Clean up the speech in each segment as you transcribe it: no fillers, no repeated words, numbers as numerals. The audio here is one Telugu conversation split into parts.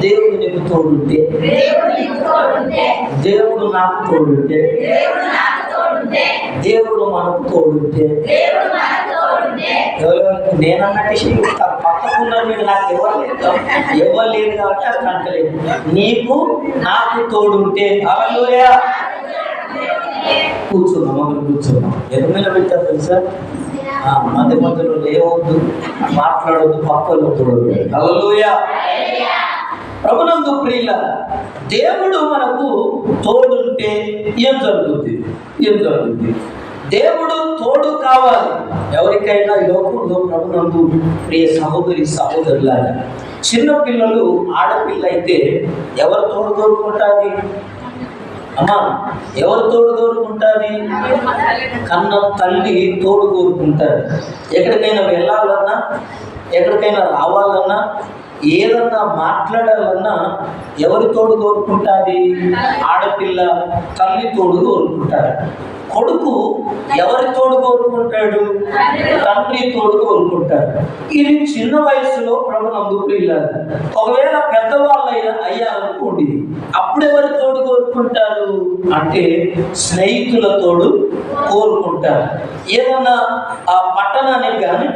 దేవుడు నీకు తోడుంటే, దేవుడు నాకు తోడుంటే, దేవుడు మనకు తోడుంటే, ఎవరికి నేనన్నట్టు పక్కకున్న మీరు నాకు ఎవరు లేదు కాబట్టి అది అంటలేదు. నీకు నాకు తోడుంటే హల్లెలూయా. కూర్చున్నాం, మొదలు కూర్చున్నాం. ఎందుకు నిలబెట్టారు తెలుసా? మధ్య మధ్యలో లేవద్దు, మాట్లాడవద్దు, పక్కలో తోడవద్దు. హల్లెలూయా. ప్రభునందు ప్రియులారా, దేవుడు మనకు తోడుంటే ఏం జరుగుతుంది? దేవుడు తోడు కావాలి ఎవరికైనా. లోకంలో ప్రభునందు ప్రియ సహోదరి సహోదరులారా, చిన్నపిల్లలు ఆడపిల్ల అయితే ఎవరు తోడు కోరుకుంటారు? అమ్మా, ఎవరు తోడు కోరుకుంటారు? కన్న తల్లి తోడు కోరుకుంటారు. ఎక్కడికైనా వెళ్ళాలన్నా, ఎక్కడికైనా రావాలన్నా, ఏదన్నా మాట్లాడాలన్నా ఎవరి తోడు కోరుకుంటుంది? ఆడపిల్ల తల్లి తోడు కోరుకుంటారు. కొడుకు ఎవరి తోడు కోరుకుంటాడు? తండ్రి తోడు కోరుకుంటాడు. ఇది చిన్న వయసులో ప్రభునందు ప్రియులారా. ఒకవేళ పెద్దవాళ్ళు అయ్యారనుకోండి, అప్పుడు ఎవరి తోడు కోరుకుంటారు అంటే స్నేహితుల తోడు కోరుకుంటారు. ఏదైనా ఆ పట్టణానికి కానీ,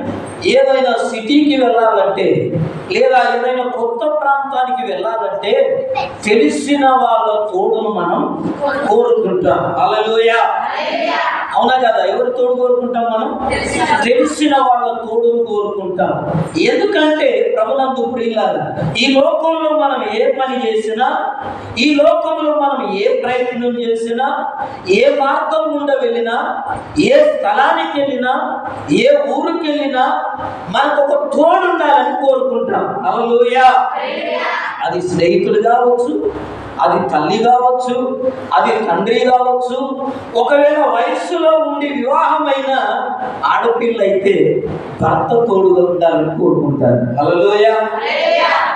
ఏదైనా సిటీకి వెళ్ళాలంటే, లేదా ఏదైనా కొత్త ప్రాంతానికి వెళ్ళాలంటే తెలిసిన వాళ్ళ తోడును మనం కోరుకుంటాం. హల్లెలూయా. అవునా కదా? ఎవరు తోడు కోరుకుంటాం? మనం తెలిసిన వాళ్ళ తోడును కోరుకుంటాం. ఎందుకంటే ప్రభునందు ప్రియులారా, ఈ లోకంలో మనం ఏ పని చేసినా, ఈ లోకంలో మనం ఏ ప్రయత్నం చేసినా, ఏ మార్గం గుండా వెళ్ళినా, ఏ స్థలానికి వెళ్ళినా, ఏ ఊరికి వెళ్ళినా మనకు ఒక తోడు ఉండాలని కోరుకుంటాం. హల్లెలూయా. అది స్నేహితుడు కావచ్చు, అది తల్లి కావచ్చు, అది తండ్రి కావచ్చు. ఒకవేళ వయస్సులో ఉండి వివాహమైన ఆడపిల్ల అయితే భర్త తోడుగా ఉండాలని కోరుకుంటారు. హల్లెలూయా.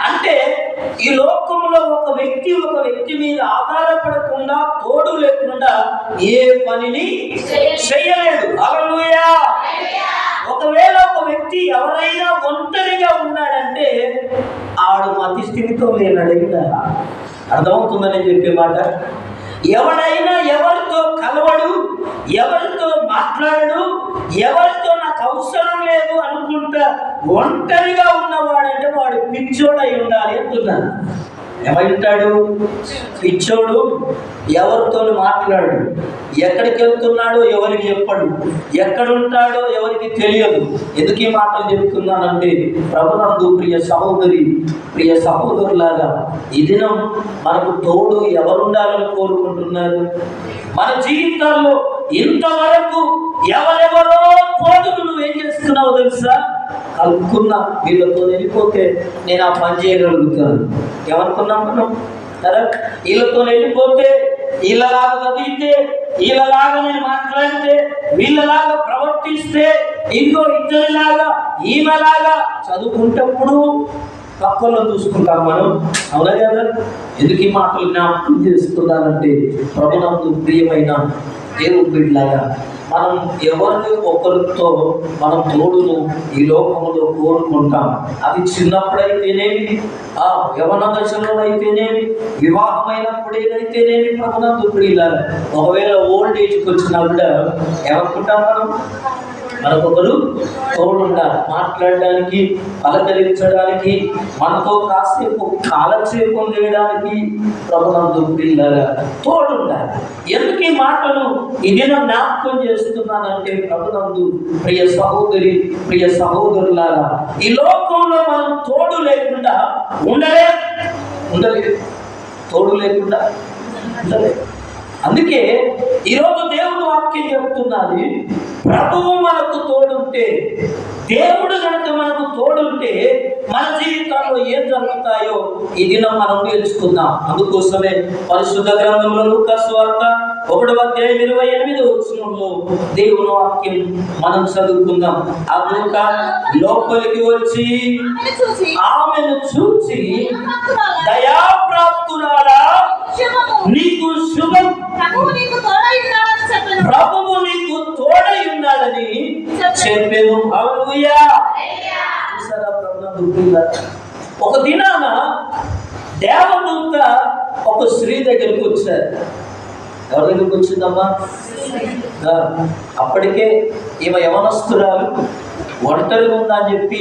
అంటే ఈ లోకంలో ఒక వ్యక్తి మీద ఆధారపడకుండా, తోడు లేకుండా ఏ పనిని చేయలేడు. హల్లెలూయా. ఒకవేళ ఒక వ్యక్తి ఎవరైనా ఒంటరిగా ఉన్నాడంటే ఆడు మతి స్థితితో లేనడైనా. అర్థమవుతుందని చెప్పే మాట. ఎవడైనా ఎవరితో కలవడు, ఎవరితో మాట్లాడడు, ఎవరితో నాకు అవసరం లేదు అనుకుంటా ఒంటరిగా ఉన్నవాడంటే వాడు పిచ్చోడై ఉండాలి అంటున్నాను. ఏమంటాడు? పిచ్చోడు. ఎవరితో మాట్లాడు, ఎక్కడికి వెళ్తున్నాడో ఎవరికి చెప్పడు, ఎక్కడుంటాడో ఎవరికి తెలియదు. ఎందుకు ఈ మాటలు చెప్తున్నానంటే ప్రభునందు ప్రియ సహోదరి, ప్రియ సహోదరులాగా, ఈ దినం మనకు తోడు ఎవరుండాలని కోరుకుంటున్నారు? మన జీవితాల్లో ఇంతవరకు ఎవరెవరో తోడుకు నువ్వేం చేస్తున్నావు తెలుసా? కలుపుకున్నా, వీళ్ళతో వెళ్ళిపోతే నేను ఆ పని చేయగలుగుతాను. ఏమనుకున్నాం మనం? వీళ్ళతో వెళ్ళిపోతే, వీళ్ళలాగా చదివితే, వీళ్ళలాగా నేను మాట్లాడితే, వీళ్ళలాగా ప్రవర్తిస్తే, ఇంకో ఇద్దరిలాగా, ఈమెలాగా చదువుకుంటప్పుడు పక్కలో చూసుకుంటాం మనం. అవునా కదా? ఎందుకు ఈ మాటలు జ్ఞాపకం చేస్తున్నానంటే ప్రభునందు ప్రియమైన దేవుని బిడ్డలాగా, మనం ఎవరిని ఒకరితో మనం తోడును ఈ లోకంలో కోరుకుంటాం. అది చిన్నప్పుడైతేనేమి, యవన దశలోనైతేనేమి, వివాహమైనప్పుడు ఏదైతేనేమి ప్రభునందు ప్రియులారా. ఒకవేళ ఓల్డ్ ఏజ్కి వచ్చినా కూడా ఏమనుకుంటాం మనం? మనకొకరు తోడుండాలి, మాట్లాడడానికి, పలకరించడానికి, మనతో కాసేపు కాలక్షేపం చేయడానికి ప్రభునందు ప్రియులారా తోడుండాలి. ఎందుకు ఈ మాటలు ఇది జ్ఞాపకం చేస్తున్నానంటే ప్రభునందు ప్రియ సహోదరి, ప్రియ సహోదరులారా, ఈ లోకంలో మనం తోడు లేకుండా ఉండలేదు. తోడు లేకుండా ఉండలేదు. అందుకే ఈరోజు దేవుడు వాక్యం చెబుతున్నది, ప్రభువు మనకు తోడుంటే, దేవుడు కనుక మనకు తోడుంటే మన జీవితాల్లో ఏం జరుగుతాయో ఈ దినం మనం నేర్చుకుందాం. అందుకోసమే పరిశుద్ధ గ్రంథంలో లూకా సువార్త 1:28 దేవుని వాక్యం మనం చదువుకుందాం. ఆ లూకా లోపలికి వచ్చి ఆమెను చూసి, దయాప్రాప్తురాలా, నీకు శుభం, ప్రభువు నీకు తోడై ఉన్నాడని చెప్పెను. హల్లెలూయా. చూసారా ప్రభుత్వ? ఒక దినాన దేవదూత ఒక స్త్రీ దగ్గరికి వచ్చారు. ఎవరి దగ్గరికి వచ్చిందమ్మా? అప్పటికే ఈమె యవనస్తురాలు, ఒంటరిగా ఉందా అని చెప్పి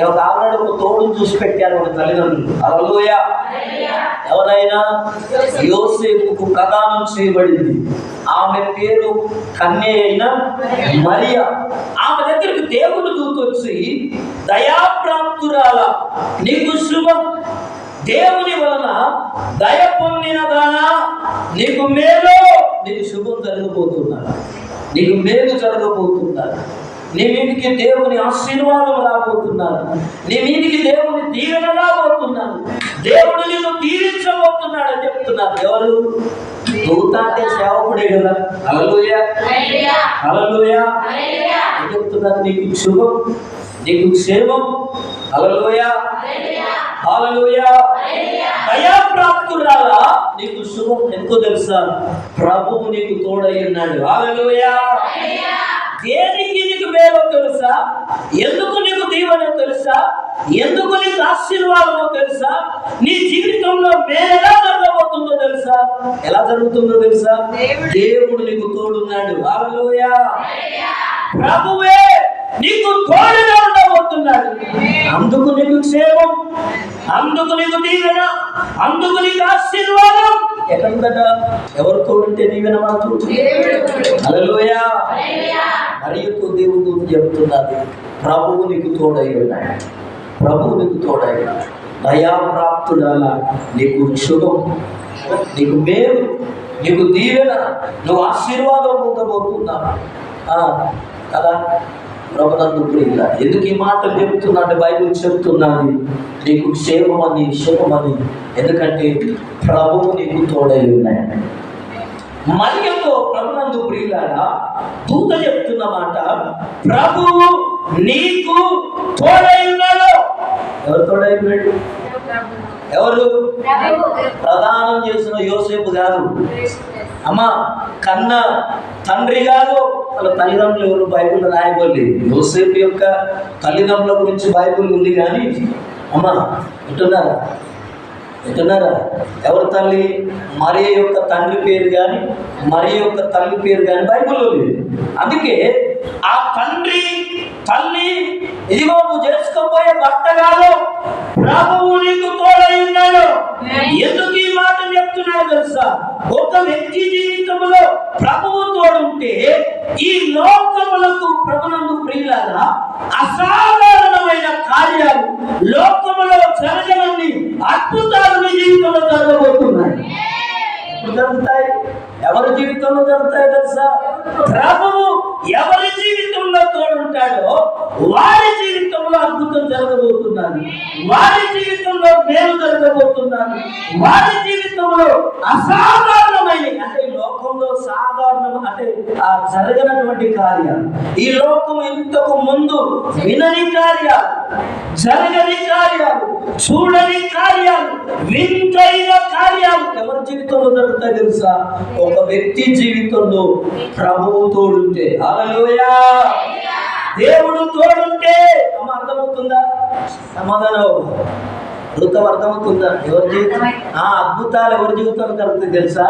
ఒక ఆల్రెడీ ఒక తోడును చూసి పెట్టారు ఒక తల్లిదండ్రులు. హల్లెలూయా. ఎవరైనా? యోసేపుకు ప్రదానం చేయబడింది. ఆమె పేరు కన్య అయిన మరియా. ఆమె దగ్గరికి దేవుడు దూత వచ్చి, దయాప్రాప్తురాల, నీకు శుభం, దేవుని వలన దయ పొందిన దానా, నీకు మేలు, నీకు శుభం జరగబోతున్నాడు, నీకు మేలు జరగబోతున్నాడు, నీ మీదికి దేవుని ఆశీర్వాదం రాబోతున్నాడు, నీ మీదికి దేవుని దీవెన రాబోతున్నాడు, దేవుడు నిన్ను దీవించబోతున్నాడు అని చెప్తున్నారు. ఎవరు? దూత అంటే సేవకుడే కదా. హల్లెలూయా, హల్లెలూయా. ఏం చెప్తున్నారు? నీకు శుభం, నీకు క్షేమం. హల్లెలూయా, హల్లెలూయా. దయాప్రాప్తురాలా, నీకు శుభం. ఎందుకో తెలుసా? ప్రభువు నీకు తోడై ఉన్నాడు. హల్లెలూయా. దేనికి నీకు మేలో తెలుసా? ఎందుకు నీకు దీవెనో తెలుసా? ఎందుకు నీకు ఆశీర్వాదమో తెలుసా? నీ జీవితంలో మేలు ఎలా జరగబోతుందో తెలుసా? ఎలా జరుగుతుందో తెలుసా? దేవుడు నీకు తోడున్నాడు. హల్లెలూయా. ప్రభువే నీకు తోడుగా ఉండబోతున్నాడు. అందుకు నీకు క్షేమం, అందుకు నీకు దీవెన, అందుకు నీకు ఆశీర్వాదం. ఎక్కడుందట? ఎవరు తోడుంటే దీవెన మనకు? హల్లెలూయా. మరియుతో దేవుడు చెప్తున్నది, ప్రభువు నీకు తోడై ఉన్నాడు, ప్రభువు నీకు తోడై ఉన్నాడు. దయాప్రాప్తుడాల, నీకు శుభం, నీకు మేలు, నీకు దీవెన, నువ్వు ఆశీర్వాదం పొందబోతున్నావు కదా. ప్రభునందు ప్రియుల, ఎందుకు ఈ మాటలు చెప్తున్నా? బైబిల్ చెప్తున్నది నీకు క్షేమమని, శుభమని. ఎందుకంటే ప్రభువు నీకు తోడై ఉన్నాడు. మరియతో ప్రభునందు ప్రియులారా దూత చెప్తున్న మాట, ప్రభువు నీకు తోడై ఉన్నాడు. ఎవరు తోడై ఉన్నాడు? ఎవరు? ప్రదానం చేసిన యోసేపు కాదు అమ్మా, కన్న తండ్రి కాదు. వాళ్ళ తల్లిదండ్రులు ఎవరు బైబిల్ రాయబడలేదు. యోసేపు యొక్క తల్లిదండ్రుల గురించి బైబిల్ ఉంది కానీ అమ్మా వింటున్నారా? వింటున్నారా? ఎవరి తల్లి? మరియ యొక్క తండ్రి పేరు కానీ, మరియ యొక్క తల్లి పేరు కానీ బైబిల్లో లేదు. అందుకే ఆ తండ్రి తల్లి, ఇదిగో నువ్వు చేసుకోబోయే భర్త కాదు, ప్రభువు నీకు తోడై ఉన్నాడు. ఎందుకు ఈ మాట చెప్తున్నాడు తెలుసా? ఒక వ్యక్తి జీవితంలో ప్రభువు తోడుంటే ఈ లోకములకు, ప్రభునందు ప్రియులారా, అసాధారణమైన కార్యాలు లోకములో జరగని అద్భుతాలు మీ జీవితంలో జరగబోతున్నాయి. ఎప్పుడు జరుగుతాయి? ఎవరి జీవితంలో జరుగుతాయి తెలుసా? ప్రభువు ఎవరి జీవితంలో తోడుంటాడో వారి జీవితంలో అద్భుతం జరగబోతున్నాను, వారి జీవితంలో మేలు జరగబోతున్నాను, వారి జీవితంలో అసాధారణమైన, అంటే ఈ లోకంలో సాధారణం అంటే జరగనటువంటి కార్యాలు, ఈ లోకం ఇంతకు ముందు వినని కార్యాలు, జరగని కార్యాలు, చూడని కార్యాలు, వింతైన కార్యాలు ఎవరి జీవితంలో జరుగుతాయి తెలుసా? ఒక వ్యక్తి జీవితంలో ప్రభువు తోడుంటే. హల్లెలూయా. దేవుడు తోడుంటే అమ్మ, అర్థమవుతుందా? సమాధానం అద్భుతం అర్థమవుతుందా? ఎవరి జీవితం అద్భుతాలు ఎవరి జీవితంలో జరుగుతుంది తెలుసా?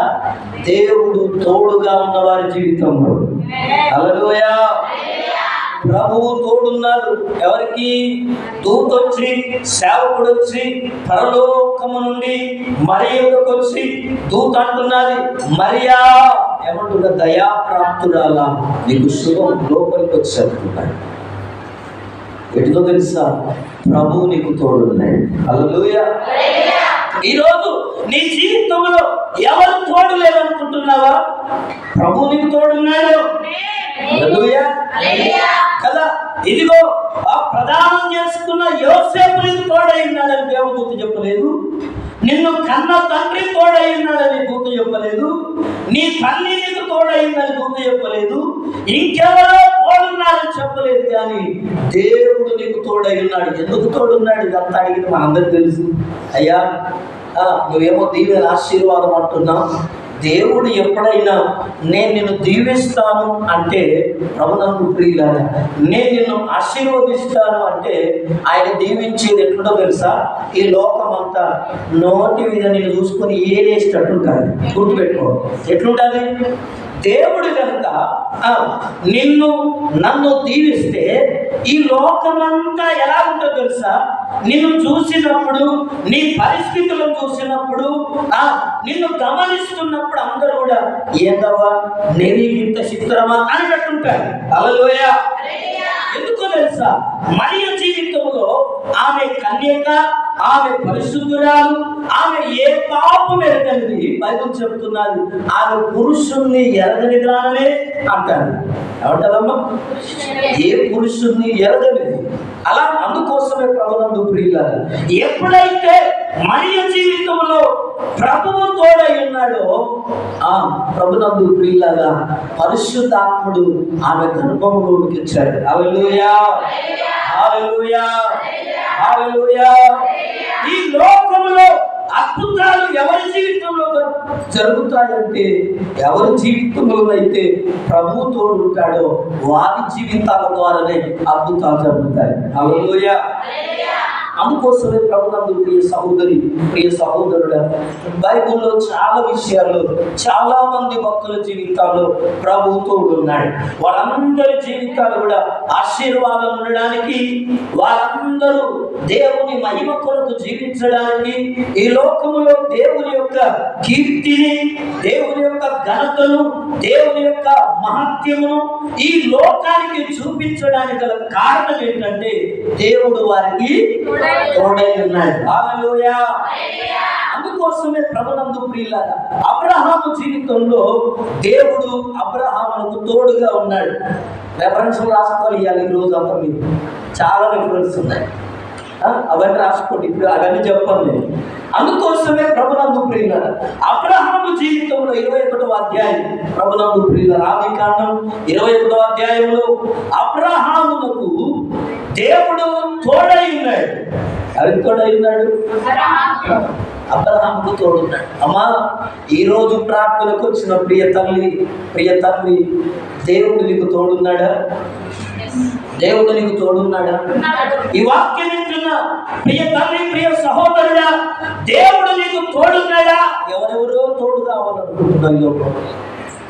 దేవుడు తోడుగా ఉన్న వారి జీవితంలో. హల్లెలూయా. ప్రభువు తోడున్నాడు. ఎవరికి? దూత వచ్చి, సేవకుడు వచ్చి పరలోకము నుండి మరియకు వచ్చి దూత అంటున్నది, మరియా ఏమంటున్నా? దయాప్రాప్తురాలా, నీకు శుభం, లోపలికి వచ్చి చెప్తున్నాడు. ఎటుతో తెలుసా? ప్రభువు నీకు తోడున్నాడు. హల్లెలూయా. ఈరోజు నీ జీవితంలో ఎవరు తోడు లేదనుకుంటున్నావా? ప్రభువు నీకు తోడున్నాడు. హల్లెలూయా కదా. ఇదిగో ఆ ప్రదానం చేసుకున్న యోసేపు నీకు తోడై ఉన్నాడని దేవదూత చెప్పలేదు. నిన్ను కన్న తండ్రి తోడై ఉన్నాడని దూత చెప్పలేదు. నీ తల్లి నీకు తోడైందని దూత చెప్పలేదు. ఇంకెవరో తోడున్నాడని చెప్పలేదు. కానీ దేవుడు నీకు తోడై ఉన్నాడు. ఎందుకు తోడున్నాడు? ఇదంతా అడిగింది మనందరికీ తెలుసు. అయ్యా నువ్వేమో దీవెన ఆశీర్వాదం అంటున్నావు, దేవుడు ఎప్పుడైనా నేను నిన్ను దీవిస్తాను అంటే, ప్రభునందు ప్రియులారా, నేను నిన్ను ఆశీర్వదిస్తాను అంటే ఆయన దీవించేది ఎట్లుంటో తెలుసా? ఈ లోకమంతా నోటి మీద నిన్ను చూసుకొని ఏదేసేటట్టుంటుంది. గుర్తుపెట్టుకో, ఎట్లుంటుంది? దేవుడు కనుక నిన్ను నన్ను దీవిస్తే ఈ లోకమంతా ఎలా ఉంటుందో తెలుసా? నిన్ను చూసినప్పుడు, నీ పరిస్థితులను చూసినప్పుడు, నిన్ను గమనిస్తున్నప్పుడు అందరూ కూడా ఏందవ్వా నేను ఇంత చిత్రమా అనేటట్టుంటారు. హల్లెలూయా. ఎందుకో తెలుసా? మరియ జీవితంలో ఆమె కన్యక, ఆమె పరిశుద్ధురాలు, ఆమె ఏ పాపం ఎరగనిది. బైబిల్ చెప్తున్నది ఆమె పురుషుణ్ణి ఎరగని దానమే అంటారు. ఏమంటారమ్మా? ఏ పురుషుణ్ణి ఎరగనిది. అలా అందుకోసమే ప్రభునందు ప్రియులారా, ఎప్పుడైతే మరియ జీవితంలో ప్రభువు తోడై ఉన్నాడో, ప్రభునందు ప్రియులారా, పరిశుద్ధాత్ముడు ఆమె గర్భంలోకి ఇచ్చాడు. హల్లెలూయా, హల్లెలూయా, హల్లెలూయా. ఈ లోకంలో అద్భుతాలు ఎవరి జీవితంలో జరుగుతాయంటే, ఎవరి జీవితంలోనైతే ప్రభు తోడు ఉంటాడో వారి జీవితాల ద్వారానే అద్భుతాలు జరుగుతాయి. హల్లెలూయా. అందుకోసమే ప్రభునందు ప్రియ సహోదరి, ప్రియ సహోదరుడ, బైబిల్లో చాలా విషయాల్లో చాలా మంది భక్తుల జీవితాల్లో ప్రభువుతో ఉన్నాడు. వాళ్ళందరి జీవితాలు కూడా ఆశీర్వాదం ఉండడానికి, వాళ్ళందరూ దేవుని మహిమ కొరకు జీవించడానికి, ఈ లోకములో దేవుని యొక్క కీర్తిని, దేవుని యొక్క ఘనతను, దేవుని యొక్క మహత్యమును ఈ లోకానికి చూపించడానికి గల కారణం ఏంటంటే దేవుడు వారికి తోడై ఉన్నాడు. హల్లెలూయా. అందుకోసమే ప్రభునందు ప్రియులారా, అబ్రహాము జీవితంలో దేవుడు అబ్రహాముకు తోడుగా ఉన్నాడు. రెఫరెన్స్ రాసుకోవాలి ఇవ్వాలి. ఈ రోజు అంతా మీకు చాలా రెఫరెన్స్ ఉన్నాయి, అవన్నీ రాసుకోండి. ఇప్పుడు అవన్నీ చెప్పండి నేను. అందుకోసమే ప్రభునందు ప్రియులారా, అబ్రహాము జీవితంలో 21వ అధ్యాయం, ప్రభునందు ప్రియులారా, ఆదికాండం 21వ అధ్యాయంలో అబ్రహామునకు దేవుడు తోడై ఉన్నాడు. ఎవరికి తోడై ఉన్నాడు? అబ్రహాముకు తోడున్నాడు. అమ్మా, ఈరోజు ప్రార్థనకు వచ్చిన ప్రియ తల్లి, దేవుడు నీకు తోడున్నాడా? దేవుడు నీకు తోడున్నాడా? ఈ వాక్యం వింటున్న ప్రియ తల్లి, ప్రియ సహోదరుడా, దేవుడు నీకు తోడున్నాడా? ఎవరెవరో తోడు కావాలనుకుంటున్నావు.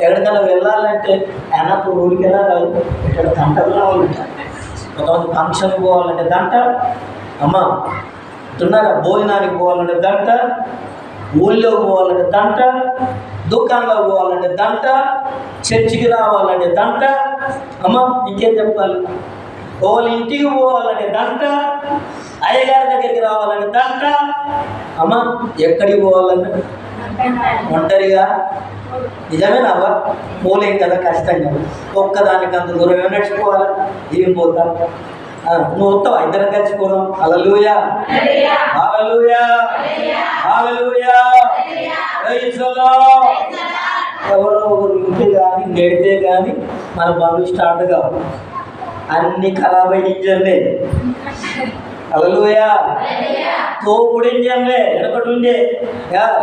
ఎక్కడికైనా వెళ్ళాలంటే అన్నప్పుడు ఊరికైనా కాదు, ఇక్కడ దంటలు రావాలంట. కొంతమంది ఫంక్షన్కి పోవాలంటే దంట, అమ్మ తిన్నారా, భోజనానికి పోవాలంటే దంట, ఊళ్ళోకి పోవాలంటే దంట, దుకాణంలోకి పోవాలంటే దంట, చర్చికి రావాలంటే దంట. అమ్మ ఇంకేం చెప్పాలి? వాళ్ళ ఇంటికి పోవాలంటే దంట, అయ్యగారి దగ్గరికి రావాలంటే దంట. అమ్మ ఎక్కడికి పోవాలంటే ఒంటరిగా, నిజమేనావా? పోలేం కదా, కష్టంగా. ఒక్కదానికి అంత దూరం నడిచిపోవాలి, ఏం పోతా? నువ్వు వస్తావా? ఇద్దరం కలిసిపోదాం. హల్లెలూయా, హల్లెలూయా, హల్లెలూయా. ఎవరో ఒకరు ఉంటే కానీ గడితే కానీ మన బంధువు స్టార్ట్ కావు. అన్ని ఖరాబ్ అయిన ఇంజన్లే. హల్లెలూయా. తోపుడు ఇంజన్లే వెనకటి ఉండే.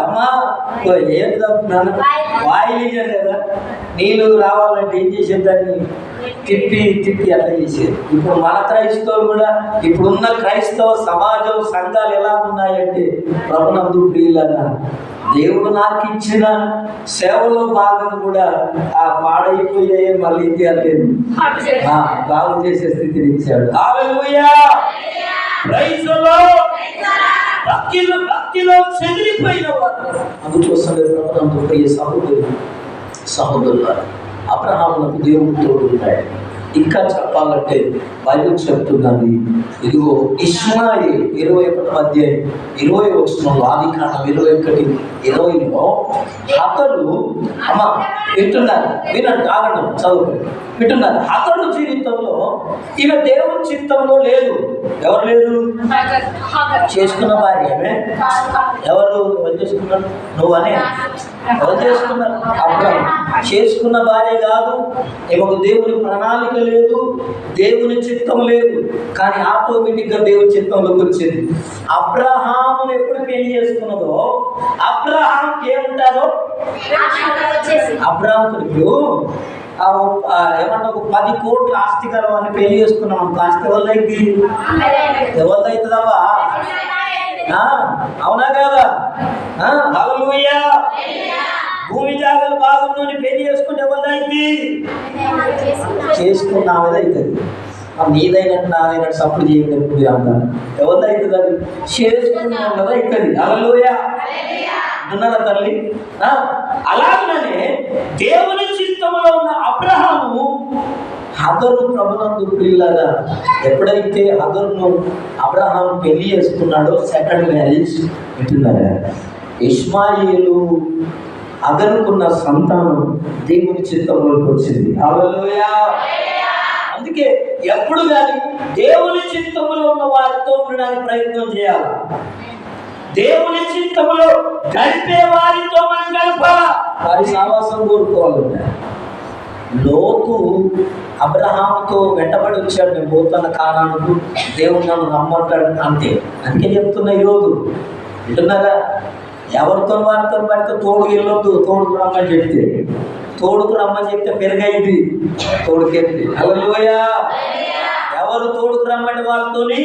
అమ్మా ఏంటి తప్పున్నాను, వాయిల్ ఇంజన్ కదా. నీళ్ళు రావాలంటే ఏం చేసేదాన్ని తిప్పి అట్లా చేసేది. ఇప్పుడు మన క్రైస్తవులు కూడా, ఇప్పుడున్న క్రైస్తవ సమాజం సంఘాలు ఎలా ఉన్నాయంటే, ప్రభునందు ప్రియులారా, దేవుడు నాకు ఇచ్చిన సేవలో భాగం కూడా పాడైపోయే మళ్ళీ లేదు, బాగు చేసే స్థితిని ఇచ్చాడు. హల్లెలూయా. Praise the Lord. భక్తిలో చెదిరిపోయిన వారు అందుకోసమే ప్రభునందు ప్రియ సహోదరులారా, అబ్రహామునకు దేవుడు తోడు ఉన్నాడు. ఇంకా చెప్పాలంటే బైబిల్ చెప్తున్నది, ఇదిగో ఇష్మాయేలు 21వ అధ్యాయం 20వ వచనంలో, ఆదికాండం 21:20లో అతడు, అమ్మ వింటున్నారు, వినండి, ఆగండి, చదువు. వింటున్నారు. హగరు జీవితంలో ఈమె దేవుని చిత్తంలో లేదు. ఎవరు లేరు? చేసుకున్న భార్య. ఎవరు చేసుకున్నారు? నువ్వనే ఎవరు చేసుకున్నారు? అబ్రహాము. చేసుకున్న భార్య కాదు. ఈమెకు దేవుని ప్రణాళిక లేదు, దేవుని చిత్తం లేదు. కానీ ఆటోమేటిక్గా దేవుని చిత్తంలోకి వచ్చింది. అబ్రహామును ఎప్పుడు పెళ్లి చేసుకున్నదో అబ్రహాంకి ఏముంటారో అబ్రహాముకు ఏమన్నా ఒక 10 కోట్ల ఆస్తి కలవని పెళ్లి చేసుకున్నాం అనుకో, ఆస్తి ఎవరిదైంది? ఎవరిదవుతుందమ్మా? అవునా కాదా? హల్లెలూయా. భూమి జాగాలు బాగుందని పెళ్లి చేసుకుంటే ఎవరిదైంది? చేసుకున్నామేదవుతుంది. నీదైనట్టు నాదైనట్టు సపోర్ట్ చేయలేదు అంతా. ఎవరిదవుతుంది? అది చేసుకున్నది అవుతుంది. హల్లెలూయా అన్నారా తల్లి? అలాగనే దేవుని చిత్తంలో ఉన్న అబ్రహాము హగరు ప్రభునందు ప్రియులారా, ఎప్పుడైతే హగరును అబ్రహాం పెళ్లి చేసుకున్నాడో సెకండ్ మ్యారేజ్ వింటున్నారా, ఇష్మాయేలు హగరుకున్న సంతానం దేవుని చిత్తంలోకి వచ్చింది. హల్లెలూయా. అందుకే ఎప్పుడు కానీ దేవుని చిత్తంలో ఉన్న వారితో ఉండడానికి ప్రయత్నం చేయాలి. దేవుని చిత్తంలో గడిపే వారితో మనం గడపాలా. వారి సావాసం కోరుకోవాలి. లోతు అబ్రహాముతో వెంటబడి వచ్చాడు. నేను పోతున్న కానానుకు, దేవుడు నన్ను నమ్మంటాడు అంతే. అందుకే చెప్తున్నా ఈరోజు వింటున్నారా, ఎవరితో వారితో పడితే తోడు వెళ్ళొద్దు. తోడుకు రమ్మని చెప్తే పెరుగైంది, తోడుకెళ్ళి. హల్లెలూయా. ఎవరు తోడుకు రమ్మని వాళ్ళతోని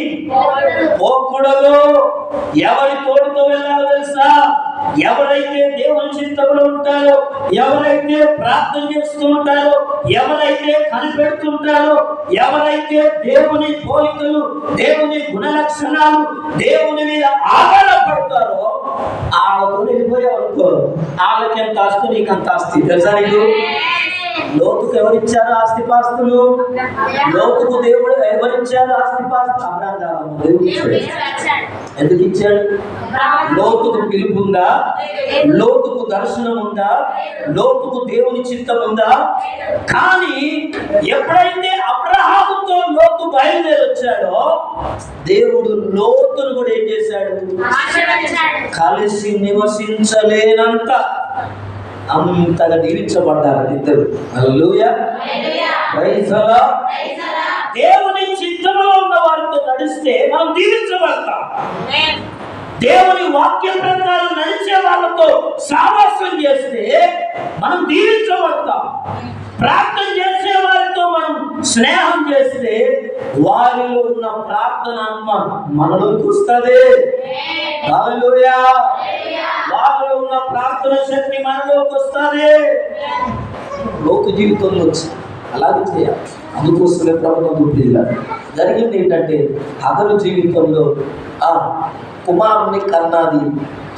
పోకూడదు. ఎవరి తోడుతో వెళ్ళాలో తెలుసా? ఎవరైతే దేవుని చిత్తంలో ఉంటారో, ఎవరైతే ప్రార్థన చేస్తూ ఉంటారో, ఎవరైతే కనిపెడుతుంటారో, ఎవరైతే దేవుని పోలికలు, దేవుని గుణలక్షణాలు, దేవుని మీద ఆధారపడతారో వాళ్ళతో వెళ్ళిపోయేవారు. వాళ్ళకి ఎంత ఆస్తి, నీకు అంత ఆస్తి. తెలుసా నీకు? లోతుకు ఎవరిచ్చారు ఆస్తిపాస్తులు? లోతుకు దేవుడు ఎవరిచ్చారు ఆస్తిపాస్తులు? అబ్రహాము దేవుడు ఎందుకు ఇచ్చాడు? లోతుకు పిలుపు ఉందా? లోతుకు దర్శనం ఉందా? లోతుకు దేవుని చిత్తం ఉందా? కానీ ఎప్పుడైతే అబ్రహాముతో లోతు బయలుదేరి వచ్చాడో దేవుడు లోతును కూడా ఏం చేశాడు? కలిసి నివసించలేనంత అంతగా దీవించబడ్డారు ఇద్దరు. హల్లెలూయా. Praise the Lord. దేవుని చిత్తంలో ఉన్న వారితో నడిస్తే మనం దీవించబడతాం. దేవుని వాక్యం ప్రకారం నడిచే వాళ్ళతో సావాసం చేస్తే మనం దీవించబడతాం. ప్రార్థన చేసే వారితో మనం స్నేహం చేస్తే వారిలో ఉన్న ప్రార్థన మనలోకి వస్తుంది. హల్లెలూయా. వారిలో ఉన్న ప్రార్థన శక్తి మనలోకి వస్తుంది. లోక జీవితంలో వచ్చి అలాగే చేయాలి. అందుకోసమే ప్రభుత్వం జరిగింది ఏంటంటే, హగరు జీవితంలో కుమారుని కన్నాది.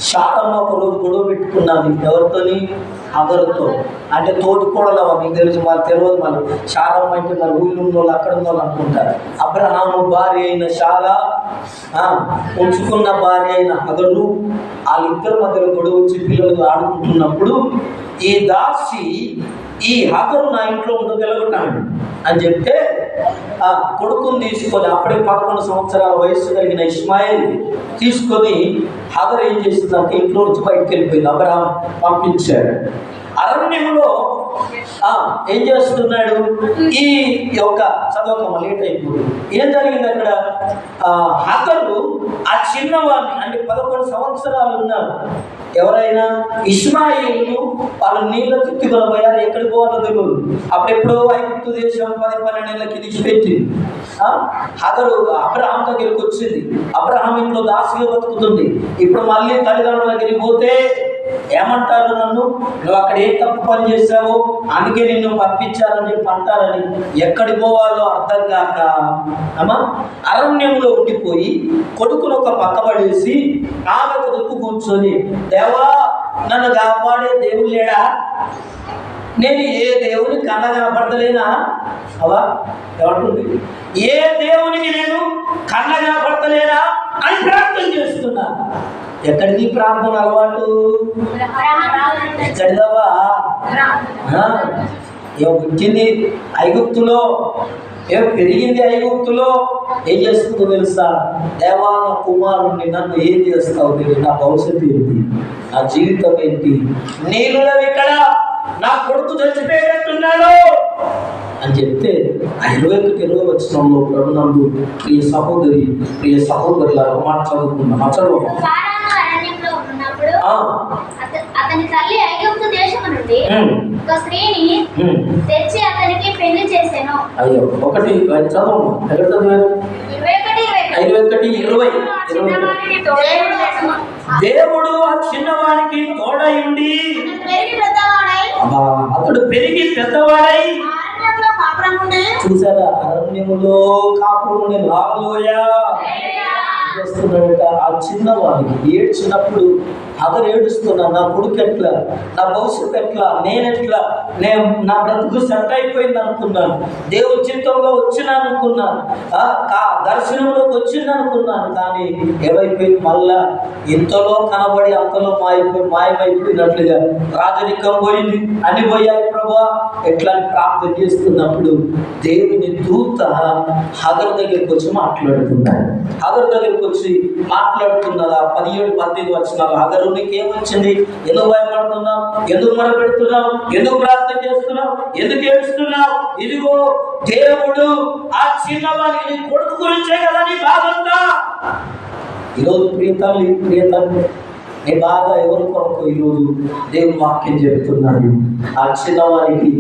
శారమ్మ ఒక రోజు గొడవ పెట్టుకున్నది. ఎవరితోని? హగరుతో. అంటే తోటికోడలు మీకు తెలుసు, వాళ్ళు తెలియదు. మరి శారమ్మ అంటే మరి ఊళ్ళో ఉన్న వాళ్ళు అక్కడ ఉన్న వాళ్ళు అనుకుంటారు. అబ్రహాము భార్య అయిన శారా, ఉంచుకున్న భార్య అయిన హగరు, వాళ్ళిద్దరి మధ్యలో గొడవ వచ్చి పిల్లలు ఆడుకుంటున్నప్పుడు ఈ దాసి ఈ హగరు నా ఇంట్లో ఉండగలుగుతాను అని చెప్తే కొడుకుని తీసుకొని, అప్పుడే 11 సంవత్సరాల వయస్సు కలిగిన ఇష్మాయిల్ తీసుకొని హగరు ఏం చేసిందంటే ఇంట్లో నుంచి బయటకు వెళ్ళిపోయింది. అబ్రహాం పంపించాడు. అరణ్యంలో ఏం చేస్తున్నాడు? ఈ యొక్క చదవకమ్మ లేట్ అయిపోయింది. ఏం జరిగింది అక్కడ? హగరు ఆ చిన్నవాడిని, అంటే 11 సంవత్సరాలు ఉన్నారు ఎవరైనా ఇష్మాయిల్ను వాళ్ళు నీళ్ళ తిట్టుకొనబోయారు. ఎక్కడికి పోవాలో తెలియదు. అప్పుడెప్పుడో ఐగుప్తు దేశం 10-12 ఏళ్ళకి విడిచిపెట్టింది. హగరు అబ్రహాం దగ్గరికి వచ్చింది. అబ్రహాం ఇంట్లో దాసిగా బతుకుతుంది. ఇప్పుడు మళ్ళీ తల్లిదండ్రుల దగ్గరికి పోతే ఏమంటారు? నన్ను నువ్వు అక్కడ ఏ తప్పు పని చేశావో అందుకే నిన్ను పంపించాలని చెప్పి అంటారని ఎక్కడికి పోవాలో అర్థం కాక అరణ్యంలో ఉండిపోయి కొడుకును ఒక పక్క పడేసి ఆమె కొడుకు కూర్చొని, దేవా నన్ను కాపాడే దేవుడు లేడా? నేను ఏ దేవుని కళ్ళ కనపడతలేనా? అవా ఏమంటుంది? ఏ దేవునికి నేను కళ్ళ కనపడతలేనా అని ప్రార్థన చేస్తున్నా. ఎక్కడికి ప్రార్థన అలవాటు? ఎక్కడిదావా? పుట్టింది ఐగుప్తులో, పెరిగింది ఐగుప్తులో. ఏం చేస్తుందో తెలుసా? దేవా నా కుమారుణ్ణి నన్ను ఏం చేస్తావు? నేను నా భవిష్యత్తు ఏంటి, నా జీవితం ఏంటి? నీళ్ళు ఇక్కడ నా కొడుకు చచ్చిపోయేటట్టున్నాడు అని చెప్తే 21 వచనంలో ప్రభునందు ప్రియ సహోదరి ప్రియ సహోదరుల మాట చదువుకున్నాం. అతని తల్లి ఐగుప్తు దేశము నుండి ఒక స్త్రీని తెచ్చి అతనికి పెళ్లి చేసెను. అయ్యో ఒకటి చదవము. ఎక్కడ చదివారు? 21:20. దేవుడు ఆ చిన్నవానికి తోడయుండి అతడు పెరిగి పెద్దవాడై చూసారా, అరణ్యములో కాపురం లాగలోయా చేస్తున్నాడట. ఆ చిన్నవాడికి ఏడ్చినప్పుడు అతను ఏడుస్తున్నా, నా కొడుకు ఎట్లా, నా భవిష్యత్తు ఎట్లా, నేనెట్లా, నా బ్రతుకు సెట్ అయిపోయింది అనుకున్నాను, దేవుడి చిత్తంలో వచ్చిన అనుకున్నాను, దర్శనంలోకి వచ్చింది అనుకున్నాను. కానీ ఏమైపోయింది? మళ్ళా ఇంతలో కనబడి అంతలో మాయమైపోయినట్లుగా రాజరికం పోయింది, అని పోయాయి ప్రభా ఎట్లా అని ప్రార్థన చేస్తున్నప్పుడు దేవుని దూత హగరు దగ్గరికి వచ్చి మాట్లాడుతున్నాడు. హగరు దగ్గరికి వచ్చి మాట్లాడుతున్నదా 17-18 వచనాలు. హగరు నీకేమొచ్చింది? ఎందుకు భయపడుతున్నావు? ఎందుకు మొరపెడుతున్నావు? ఎందుకు ప్రార్థన చేస్తున్నావు? ఎందుకు ఏడుస్తున్నావు? ఇదిగో దేవుడు ఆ చిన్నవాడిని కొడుకు గురించే కదా నీ బాధంతా. ఈరోజు ప్రియతల్లి నీ బాధ ఎవరి కొరకు? ఈరోజు దేవుని వాక్యం చెప్తున్నాడు. ఆ చిన్నవారికి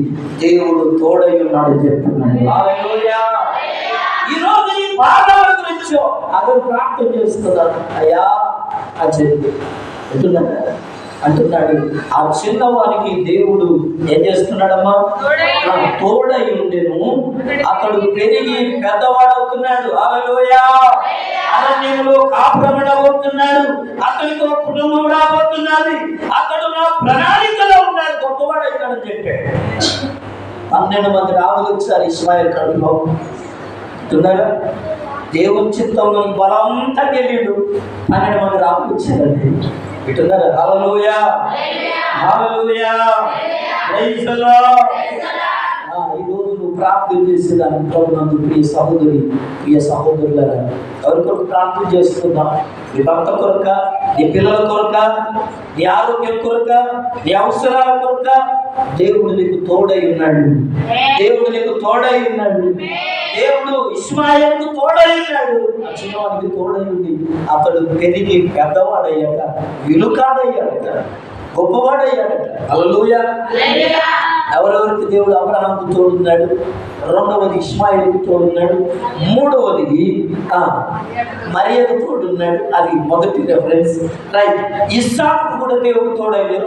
దేవుడు తోడై ఉన్నాడు చెప్తున్నాడు. హల్లెలూయా. ఈరోజు నీ బాధల గురించో అతను ప్రార్థన చేస్తున్నాడు. అయ్యా అని చెప్పి అంటున్నాడు. ఆ చిన్నవానికి దేవుడు ఏం చేస్తున్నాడమ్మా? తోడై ఉండెను, అతడు పెరిగి పెద్దవాడవుతున్నాడు. హల్లెలూయా. అరణ్యంలో కాపురమడబోతున్నాడు. అతనితో కుటుంబం రాబోతున్నది. అతడు నా ప్రణాళికలో ఉన్నాడు, గొప్పవాడవుతాడని చెప్పాడు. 12 మంది రాజులు వచ్చారు ఇశ్మాయేలు కడుపులో. అంటున్నారా, దేవుని చిత్తంలో బలంతా వెళ్ళిండు. 12 మంది రాజులు వచ్చారండి. వింటున్నారా? హల్లెలూయా, హల్లెలూయా, ప్రైజ్ ది లార్డ్. ఈరోజు నువ్వు ప్రార్థన చేసేదాన్ని ప్రభునందు ప్రియ సహోదరి ప్రియ సహోదరులారా, ఎవరి కొరకు ప్రార్థన చేస్తున్నావు? నీ భర్త కొరక, నీ పిల్లల కొరక, నీ ఆరోగ్యం కొరక, నీ అవసరాల కొరక? దేవుడు నీకు తోడై ఉన్నాడు. దేవుడు నీకు తోడై ఉన్నాడు. దేవుడు ఇశ్మాయేలుకు తోడై ఉన్నాడు. ఆ చిన్నవాడికి తోడై ఉంది. అతడు పెరిగి పెద్దవాడయ్యాక, విలుకాడయ్యాడట, గొప్పవాడయ్యాడట. హల్లెలూయా. ఎవరెవరికి దేవుడు? అబ్రహాముకు తోడున్నాడు, రెండవది ఇశ్మాయేలుకు తోడున్నాడు, మూడవది మరియకు తోడున్నాడు. అది మొదటి రెఫరెన్స్. రైట్. ఇస్సాకు కూడా దేవుడు తోడైంది.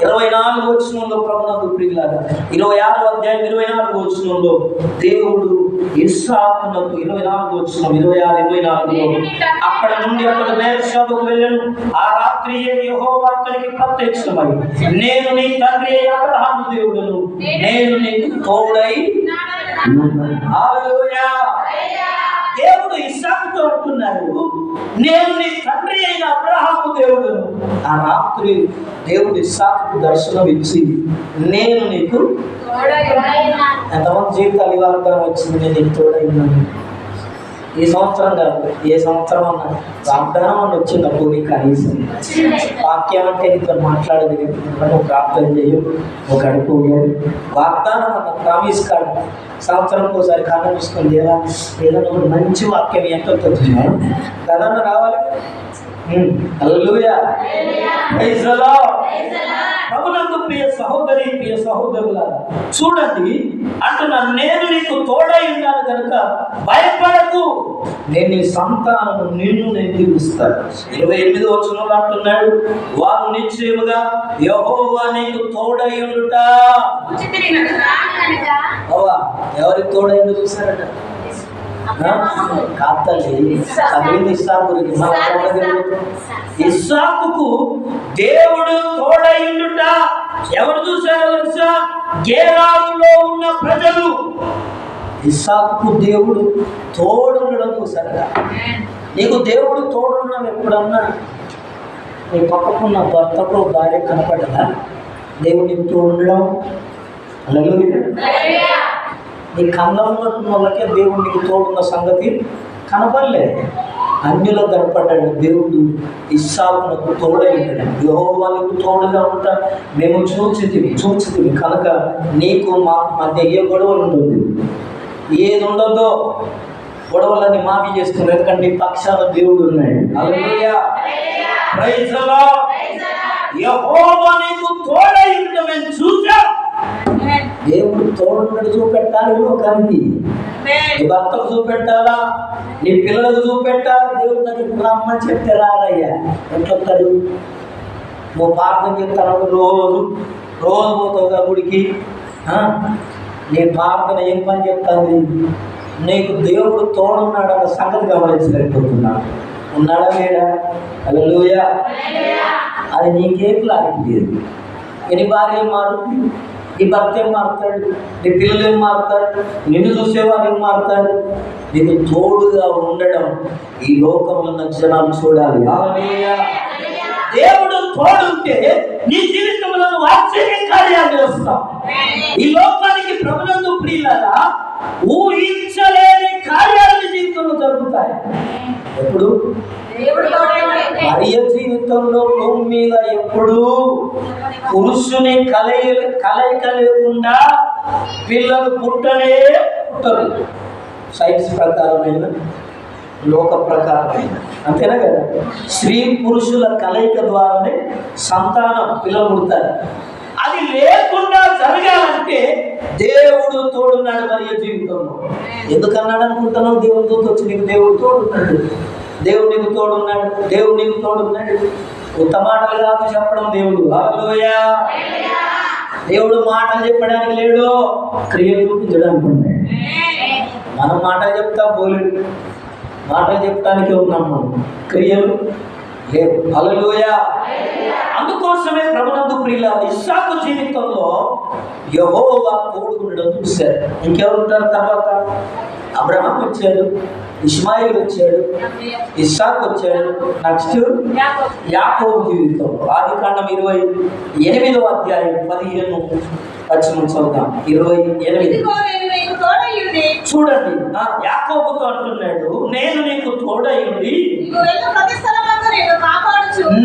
24 వచనంలో ప్రభునందు ప్రియులారా, 26వ అధ్యాయం 24వ వచనంలో దేవుడు ఇస్సాకునకు 24వ వచనం 26-24లో అక్కడ నుండి అతడు బెయేర్షెబాకు వెళ్ళెను. ఆ రాత్రి యెహోవా అతనికి ప్రత్యక్షమై, నేను నీ తండ్రి అబ్రహాము దేవుడను, నేను నీకు తోడై. హల్లెలూయా. దేవుడు ఇస్సాకుతో అంటున్నాడు, నేను నీ తండ్రి అయిన అబ్రహాము దేవుడను. ఆ రాత్రి దేవుడు ఇస్సాకుకు దర్శనం ఇచ్చి, నేను నీకు ఎంతమంది జీవితాలు ఈ వాగ్దానం వచ్చింది, నేను నీకు తోడైనాను. ఈ సంవత్సరం కాదు, ఏ సంవత్సరం అన్నా వాగ్దానం అని వచ్చినప్పుడు నీకు కనీసం వాక్యం అంటే నీతో మాట్లాడదు, నువ్వు ప్రార్థన చేయు, ఒక అడుగు వాగ్దానం అన్న ప్రామిస్ కార్డు. సంవత్సరంకి ఒకసారి కాలం చూసుకొని ఏదైనా ఒక మంచి వాక్యం ఎంతో తెలుస్తున్నాను కదన్నా రావాలి. హల్లెలూయా, ప్రైజ్ ది లార్డ్. ప్రభునందు ప్రియ సహోదరి ప్రియ సహోదరులారా, చూడండి అంటున్నాను, నేను నీకు తోడై ఉన్నాను కనుక భయపడకు, నేను నీ సంతానము నిన్ను నేను దీవిస్తాను. 28వ వచనంలో అంటున్నాడు, వారు నిశ్చయముగా యెహోవా నీకు తోడై ఉండుట. ఎవరికి తోడైందో చూసారట? ఇస్సాకుకు దేవుడు తోడైండుట. ఎవరు చూసారో తెలుసా? గెరారులో ఉన్న ప్రజలు ఇస్సాకుకు దేవుడు తోడుండడం చూసారట. నీకు దేవుడు తోడుండడం ఎప్పుడన్నా నీ పక్కకున్న భర్తకు భార్య కనపడదా? దేవుడు నీకు తోడుండడం హల్లెలూయా. నీ కన్నంలో ఉన్న వాళ్ళకే దేవుడు నీకు తోడున్న సంగతి కనపడలేదు. అన్యులో కనపడ్డాడు దేవుడు ఇస్సాకునకు తోడై ఉన్నాడు. యెహోవా నీకు తోడుగా ఉంటా మేము చూచితివి కనుక నీకు మాకు మధ్య ఏ గొడవలు ఉంటుంది, ఏది ఉండదో గొడవలన్నీ మాఫీ చేసుకున్నాడు. ఎందుకంటే నీ పక్షాన దేవుడు ఉన్నాడు. హల్లెలూయా. Praise the Lord. యెహోవా నీకు తోడై ఉండడం మేము చూసాం. దేవుడు తోడున్నట్టు చూపెట్టాలి లోకానికి. నీ భర్తకు చూపెట్టాలా, నీ పిల్లలకు చూపెట్టాలి. దేవుడు దగ్గరికి రమ్మని చెప్తే రారయ్యా. ఎట్లొస్తాడు? నువ్వు ప్రార్థన చేస్తాను రోజు పోతావుగా గుడికి. నీ ప్రార్థన ఏం పని చెప్తాను? నీకు దేవుడు తోడున్నాడు అన్న సంగతి గమనించలేకపోతున్నాడు. ఉన్నాడా లేడా? హల్లెలూయా. అది నీకేం లాగట్లేదు. నీ భార్య ఏం మారుతుంది, నీ భర్త ఏం మారుతాడు, నీ పిల్లలు ఏం మారుతాడు, నిన్ను చూసేవారు ఏం మారుతాడు? నీకు తోడుగా ఉండడం ఈ లోకంలో ఉన్న జనాలు చూడాలి. దేవుడు తోడుంటే నీ జీవితంలో ఆశ్చర్య కార్యాలు చేస్తావు. ఈ లోకానికి ప్రభునందు ప్రియులారా ఊహించలేని కార్యాలు నీ జీవితంలో జరుగుతాయి. ఎప్పుడు? మరియ జీవితంలో భూమి మీద ఎప్పుడు పురుషుని కలయిక లేకుండా పిల్లలు పుట్టరు. సైన్స్ ప్రకారమైన, లోక ప్రకారమైన, అంతేనా కదా? స్త్రీ పురుషుల కలయిక ద్వారానే సంతానం పిల్లలు పుడతారు. అది లేకుండా జరగాలంటే దేవుడు తోడున్నాడు మరియ జీవితంలో. ఎందుకన్నాడు అనుకుంటున్నావు? దేవుడితో వచ్చి నీకు దేవుడు తోడున్నాడు, దేవుడు నీకు తోడున్నాడు, దేవుడు నీకు తోడున్నాడు. ఉత్త మాటలు కాదు చెప్పడం దేవుడు. హల్లెలూయా. దేవుడు మాటలు చెప్పడానికి లేడు, క్రియలు చూపించడానికి ఉన్నాడు. మనం మాటలు చెప్తా పోలేడు, మాటలు చెప్పడానికి ఉన్నాం, మనం క్రియలు లేవు. హల్లెలూయా. అందుకోసమే ప్రభునందు ప్రియులారా ఇస్సాకు జీవితంలో యెహోవా తోడుగుండడం చూశారు. ఇంకెవరు ఉంటారు తర్వాత? అబ్రహాం వచ్చాడు, ఇష్మాయిల్ వచ్చాడు, ఇస్సాకు వచ్చాడు. నెక్స్ట్ యాకోబు జీవితం. ఆదికాండం 28వ అధ్యాయం 15 చదువుతాం. 28. చూడండి, యాకోబుతో అంటున్నాడు, నేను నీకు తోడయుండి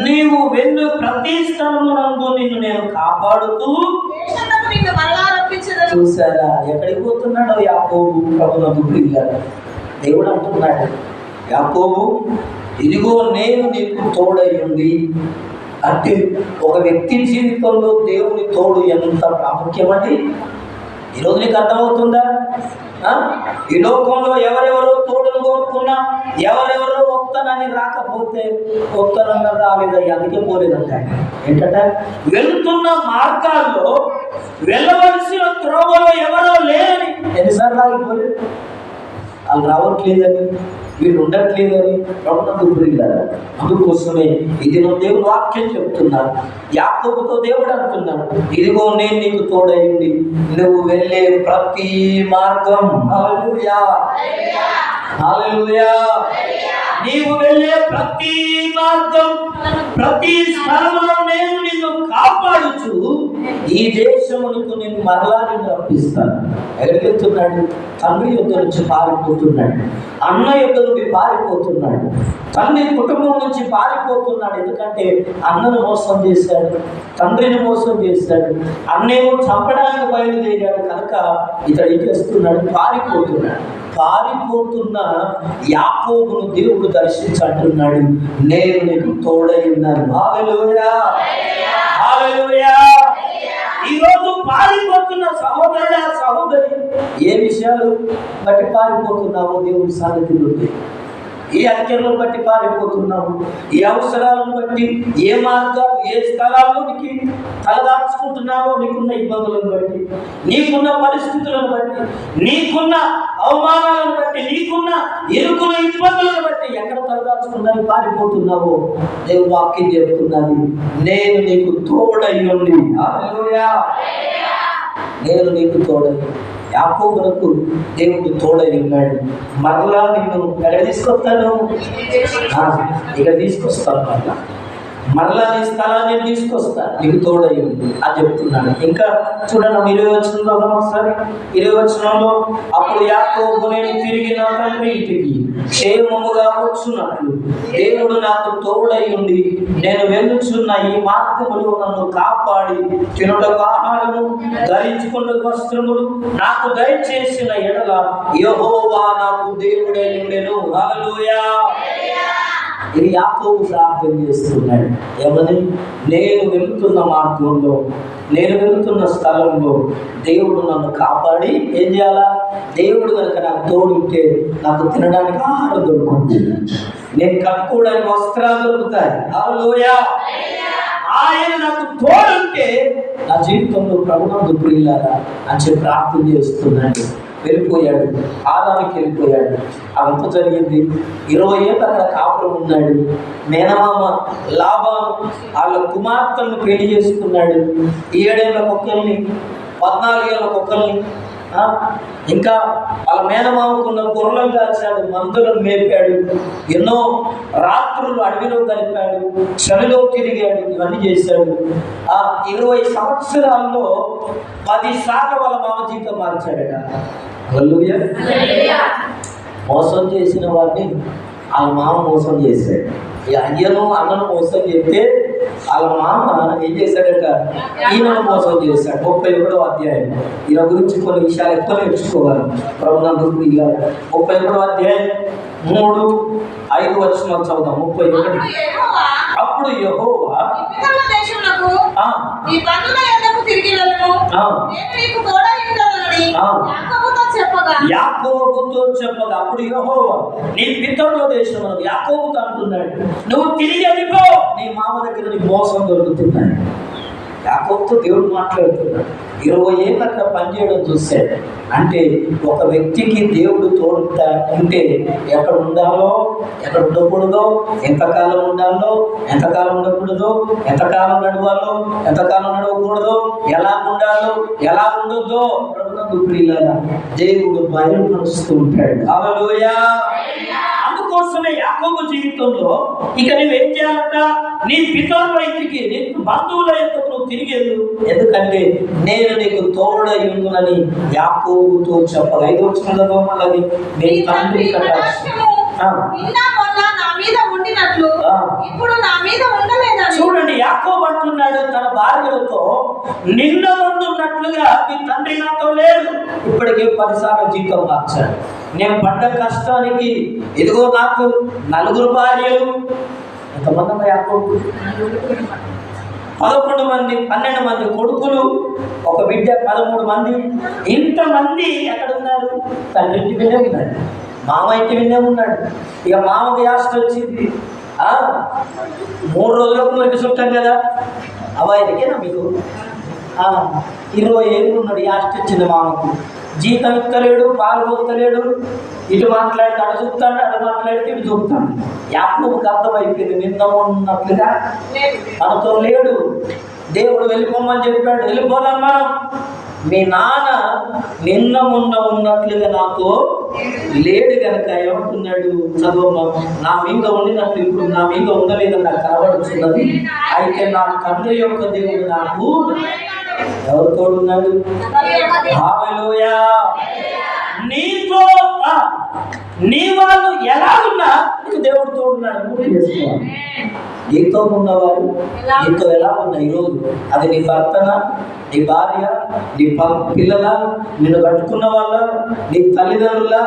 నీవు వెళ్ళు ప్రతి స్థలమునందు నిన్ను నేను కాపాడుతూ. చూసారా ఎక్కడికి పోతున్నాడో యాకోబు? ప్రభునందు ప్రియులారా దేవుడు అంటున్నాడు, యాకోబు ఇదిగో నేను నీకు తోడయుండి. అంటే ఒక వ్యక్తి జీవితంలో దేవుని తోడు ఎంత ప్రాముఖ్యమండి ఈరోజు నీకు అర్థమవుతుందా? ఈ లోకంలో ఎవరెవరో తోడును కోరుకున్నా, ఎవరెవరో వస్తానని రాకపోతే వస్తానన్న రాలేదయ్యా, అందుకే పోలేదంట. ఏంటంటే వెళ్తున్న మార్గాల్లో వెళ్ళవలసిన త్రోవలో ఎవరో లేని ఎన్నిసార్లు ఆగిపోలేదు. వాళ్ళు రావట్లేదని, వీళ్ళు ఉండట్లేదని ప్రభునందు ప్రియులారా అందుకోసమే ఇది దేవుడు వాక్యం చెప్తున్నాడు. యాకోబుతో దేవుడు అంటున్నాడు, ఇదిగో నేను నీకు తోడైంది, నువ్వు వెళ్ళే ప్రతి మార్గం. హల్లెలూయా. హల్లెలూయా. నీవు వెళ్ళే ప్రతి మార్గం, ప్రతి స్థలంలో నేను నిన్ను కాపాడుచు ఈ దేశమునకు నేను మరలా నిన్ను రప్పిస్తాను. ఎక్కడికెళ్తున్నాడు? తండ్రి యొద్ద నుంచి పారిపోతున్నాడు, అన్న యొద్ద నుండి పారిపోతున్నాడు, తండ్రి కుటుంబం నుంచి పారిపోతున్నాడు. ఎందుకంటే అన్నను మోసం చేశాడు, తండ్రిని మోసం చేశాడు, అన్నేమో చంపడానికి బయలుదేరాడు కనుక ఇతడు ఏం చేస్తున్నాడు? పారిపోతున్నాడు. పారిపోతున్న యాకోబును దేవుడు దర్శించంటున్నాడు, నేను నీకు తోడై ఉన్నాను. హల్లెలూయా. హల్లెలూయా. ఈరోజు పారిపోతున్న సహోదరుడా సహోదరి, ఏ విషయాలు బట్టి పారిపోతున్నావో దేవుడి సన్నిధిలో ఉంది. ఏ అత్యలను బట్టి పారిపోతున్నావు, ఏ అవసరాలను బట్టి, ఏ మార్గాలు, ఏ స్థలాల్లోనికి తలదాచుకుంటున్నావో, నీకున్న ఇబ్బందులను బట్టి, నీకున్న పరిస్థితులను బట్టి, నీకున్న అవమానాలను బట్టి, నీకున్న ఇరుకుల ఇబ్బందులను బట్టి ఎక్కడ తలదాచుకున్నావు పారిపోతున్నావో దేవుడు వాక్యం చెబుతున్నది, నేను నీకు తోడై ఉండి. హల్లెలూయా. నేను నీకు తోడై. యాకోబునకు దేవుడు తోడై ఉన్నాడు. మరలా నిన్ను ఎక్కడ తీసుకొస్తాను? ఇక్కడ తీసుకొస్తాను. మరలా మరలా నీ స్థలాన్ని తీసుకొస్తా, నీకు తోడయ్యింది అని చెప్తున్నాడు. ఇంకా చూడండి 20 వచనంలో ఒకసారి 20 వచనంలో అప్పుడు యాకోబు నేను తిరిగి నా తండ్రి ఇంటికి క్షేమముగా వచ్చున్నట్లు దేవుడు నాకు తోడై ఉండి నేను వెళ్ళుచున్న ఈ మార్గములు నన్ను కాపాడి తినుటకు ఆహారము ధరించుకున్నకు వస్త్రములు నాకు దయచేసిన ఎడల యెహోవా నాకు దేవుడై ఉండెను. హల్లెలూయా. ఇది యాకోబు ప్రార్థన చేస్తున్నాడు. ఏమని? నేను వెళ్తున్న మార్గంలో, నేను వెళ్తున్న స్థలంలో దేవుడు నన్ను కాపాడి ఏం చేయాలా? దేవుడు కనుక నాకు తోడుంటే నాకు తినడానికి ఆహారం దొరుకుతుంది, నేను కట్టుకోవడానికి వస్త్రాలు దొరుకుతాయి. హల్లెలూయా. ఆయన నాకు తోడుంటే నా జీవితంలో ప్రభునందు ప్రియులారా అని చెప్పి ప్రార్థన చేస్తున్నాడు. వెళ్ళిపోయాడు, ఆదానికి వెళ్ళిపోయాడు. అదంతా జరిగింది. 20 ఏళ్ళు అక్కడ కాపురం ఉన్నాడు. మేనమామ లాబాను వాళ్ళ కుమార్తెలను పెళ్లి చేసుకున్నాడు. 7 ఏళ్ళకు ఒకరిని, 14 ఏళ్ళకు ఒకరిని. ఇంకా వాళ్ళ మేనమామకున్న గొర్రెలను కాల్చాడు, మందులను మేపాడు, ఎన్నో రాత్రులు అడవిలో గడిపాడు, చలిలో తిరిగాడు, ఇవన్నీ చేశాడు. 20 సంవత్సరాల్లో 10 సార్లు వాళ్ళ మామ జీవితం మార్చాడట. హల్లెలూయా. మోసం చేసిన వాడిని వాళ్ళ మామ మోసం చేశాడు. ఈ అయ్యను అన్నను మోసం చేస్తే వాళ్ళ మామ ఏం చేశాడట? ఈయనను మోసం చేశాడు. 31వ అధ్యాయం. ఈయన గురించి కొన్ని విషయాలు ఎక్కువ నేర్చుకోవాలి. ప్రభునందు ప్రియులారా 31వ అధ్యాయం 3, 5 వచనాలు చదువుతాం. 31. అప్పుడు యెహోవా యాకోబుతో చెప్పగా అప్పుడు యెహోవా నీ పితరుల దేశం యాకోబుతో అంటున్నాడు, నువ్వు తిరిగి వెళ్ళిపో, నీ మామ దగ్గర నీ మోసం దొరుకుతున్నాడు. యాకోబుతో దేవుడు మాట్లాడుతున్నాడు. 20 ఏళ్ళు అక్కడ పనిచేయడం చూశాడు. అంటే ఒక వ్యక్తికి దేవుడు తోడుతా ఉంటే ఎక్కడ ఉండాలో, ఎక్కడ ఉండకూడదో, ఎంతకాలం ఉండాలో, ఎంతకాలం ఉండకూడదో, ఎంతకాలం నడవాలో, ఎంతకాలం నడవకూడదో, ఎలా ఉండాలో, ఎలా ఉండొద్దో ప్రభునందు ప్రియులారా దేవుడు బయలుపరుస్తూ ఉంటాడు. హల్లెలూయా. అందుకోసమే యాకోబు జీవితంలో ఇక నువ్వేం చేయాలంట? నీ పితరుల ఇంటికి, నీ బంధువుల యొక్కకు నువ్వు తిరిగి వెళ్ళు, ఎందుకంటే నేను నీకు తోడై ఉండునని యాకోబుతో చెప్పాలి. 5 వచనంలో మళ్ళీ నీ తండ్రి చూడండి, యాకోబు అంటున్నాడు తన భార్యలతో, నిన్న ముందు ఉన్నట్లుగా మీ తండ్రి నాతో లేడు. ఇప్పటికే 10 సార్లు జీవితం మార్చాడు. నేను పడ్డ కష్టానికి ఇదిగో నాకు 4 భార్యలు. ఎంతమంది యాకోబు? 11 మంది, 12 మంది కొడుకులు, ఒక బిడ్డ, 13 మంది. ఇంతమంది ఎక్కడ ఉన్నారు? తండ్రి ఇంటి వినే ఉన్నాడు, మామ ఇంటి వినే ఉన్నాడు. ఇక మామకి యాస్ట్ వచ్చింది. 3 రోజులకు మనకి చుట్టాం కదా, అవాయికేనా మీకు? 20 ఏళ్ళు ఉన్నాడు, యాస్ట్ వచ్చింది మామకు. జీతం ఇస్తలేడు, పాలు పోతలేడు, ఇటు మాట్లాడితే అటు చూపుతాడు, అటు మాట్లాడితే ఇటు చూపుతాడు. యాకోబుకి అర్థమైపోయింది నిన్న ఉన్నట్లుగా మనతో లేడు. దేవుడు వెళ్ళిపోమని చెప్పాడు, వెళ్ళిపోదమ్మా. మీ నాన్న నిన్న మొన్న ఉన్నట్లుగా నాతో లేడు కనుక ఏమంటున్నాడు? చదువు, నా మీద ఉండినట్లు ఇప్పుడు నా మీద ఉండలేదని నాకు కనబడుతున్నది. అయితే నా తండ్రి యొక్క దేవుడు నాకు ఎవరు తోడున్నాడు? హల్లెలూయా. నీతో నీ వాళ్ళు ఎలా ఉన్నా నీకు దేవుడు తోడున్నాడు. నీతో ఉన్నవారు నీతో ఎలా ఉన్నా ఈరోజు, అది నీ భర్తన, నీ భార్య, నీ పిల్లల, నిన్ను కట్టుకున్న వాళ్ళ, నీ తల్లిదండ్రుల,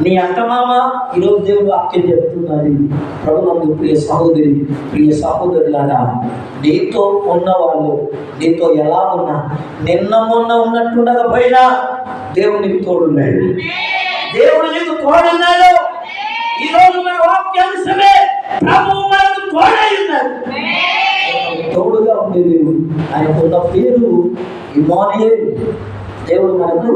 నీ అత్తమామ, ఈరోజు దేవుడు వాక్యం చెప్తున్నది. ప్రభునందు ప్రియ సహోదరి, ప్రియ సహోదరులారా, నీతో ఉన్నవాళ్ళు నీతో ఎలా ఉన్నా, నిన్న మొన్న ఉన్నట్టుండకపోయినా దేవుడు నీకు తోడున్నాడు. దేవుడు నీకు తోడున్నాడు. ఈరోజు మన వాక్యాంశమే ప్రభువు మనకు తోడై ఉన్నాడు. తోడుగా ఉండే దేవుడు, ఆయనకున్న పేరు ఇమ్మానుయేలు. దేవుడు మనకు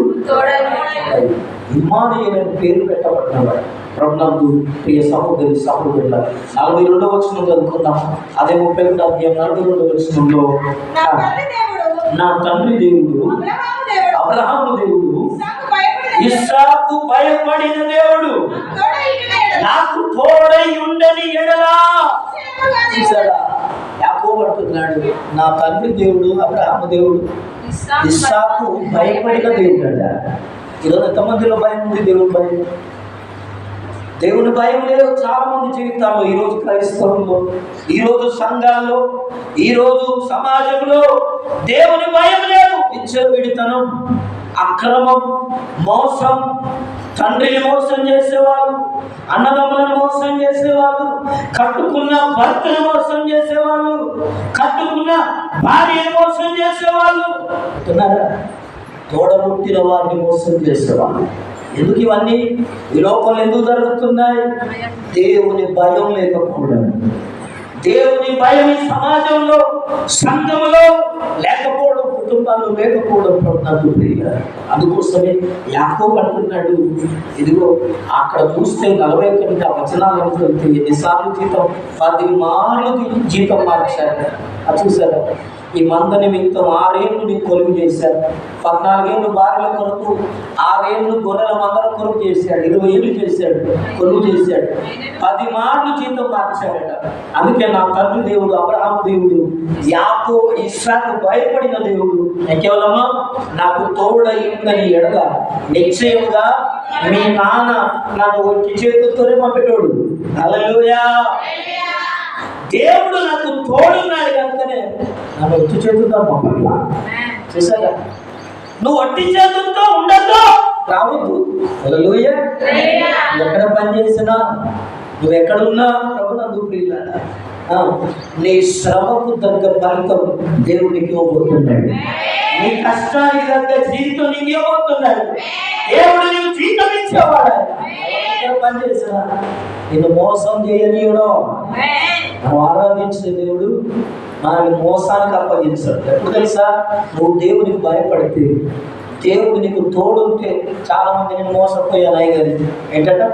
ఇమ్మానుయేలు అని పేరు పెట్టబడినవాడు. ప్రభునందు ప్రియ సహోదరి సహోదరుల 42వ వచనం చదువుకుందాం. అదే 31వ అధ్యాయం 42వ వచనంలో, నా తండ్రి దేవుడు అబ్రహాము దేవుడు, ఇస్సాకు భయపడిన దేవుడు నాకు తోడై ఉండని ఎడలా. చూసారా? యాకోబు అంటున్నాడు, నా తండ్రి దేవుడు అబ్రహాము దేవుడు ఇస్సాకు భయపడిన దేవుడు అంట. ఈరోజు ఎంతమందిలో భయం ఉంది? దేవుని భయం. దేవుని భయం లేదు చాలా మంది జీవితాల్లో. ఈరోజు క్రైస్తవంలో, ఈరోజు సంఘాల్లో, ఈరోజు సమాజంలో దేవుని భయం లేదు. విచ్చలవిడితనం, అక్రమం, మోసం, తండ్రిని మోసం చేసేవాళ్ళు, అన్నదమ్ములను మోసం చేసేవాళ్ళు, కట్టుకున్న భర్తను మోసం చేసేవాళ్ళు, కట్టుకున్న భార్యను మోసం చేసేవాళ్ళు, తోడబుట్టిన వారిని మోసం చేసేవాళ్ళు. ఎందుకు ఇవన్నీ ఈ లోకంలో ఎందుకు జరుగుతున్నాయి? దేవుని భయం లేకపోవడం. దేవుని భయం ఈ సమాజంలో, సంఘంలో లేకపోవడం, కుటుంబాల్లో లేకపోవడం ప్రభుత్వం. అందుకోసమే యాకోబు అంటున్నాడు, ఇదిగో అక్కడ చూస్తే 41 వచనాలు వెళ్తే ఎన్నిసార్లు జీతం 10 మార్లు జీతం మార్చారు. అది చూసారా? ఈ మంద నిమిత్తం 6 ఏళ్ళు నీకు కొలువు చేశాడు. 14 ఏళ్ళు భార్యల కొరకు, 6 ఏళ్ళు గొర్రెల మందల కొరకు చేశాడు. 20 ఏళ్ళు చేశాడు, కొలువు చేశాడు. 10 మార్లు జీతం మార్చాడట. అందుకే నా తండ్రి దేవుడు అబ్రహాము దేవుడు, యాకోబు ఇస్సాకు భయపడిన దేవుడు కేవలమా నాకు తోడైందని ఎడల నిశ్చయముగా మీ నాన్న నన్ను ఒట్టి చేతులతోనే పంపేటోడు. హల్లెలూయా. దేవుడు నాకు తోడున్నాడు కనుకనే నన్ను ఒట్టి చేతులతో పంపట్లా. చూసారా? నువ్వు ఒట్టి చేతులతో ఉండద్దు, రావద్దు. హల్లెలూయా. ఎక్కడ పని చేసినా, నువ్వు ఎక్కడున్నా ప్రభు నందు ప్రియులారా, నీ శ్రమకు తగ్గ ఫలితం దేవుడికి ఇవ్వబోతున్నాడు. నీ కష్టానికి తగ్గ జీవితం నీకు ఇవ్వబోతున్నాడు. దేవుడు నీకు జీవితం ఇచ్చేవాడు. ఎక్కడ పని చేసినా నిన్ను మోసం చేయనీయడం. మనం ఆరాధించే దేవుడు మనల్ని మోసానికి అప్పగించాడు. ఎప్పుడు తెలుసా? నువ్వు దేవునికి భయపడితే, దేవుడు నీకు తోడుంటే. చాలా మంది నేను మోసపోయాను అయ్యగారి. ఏంటంటే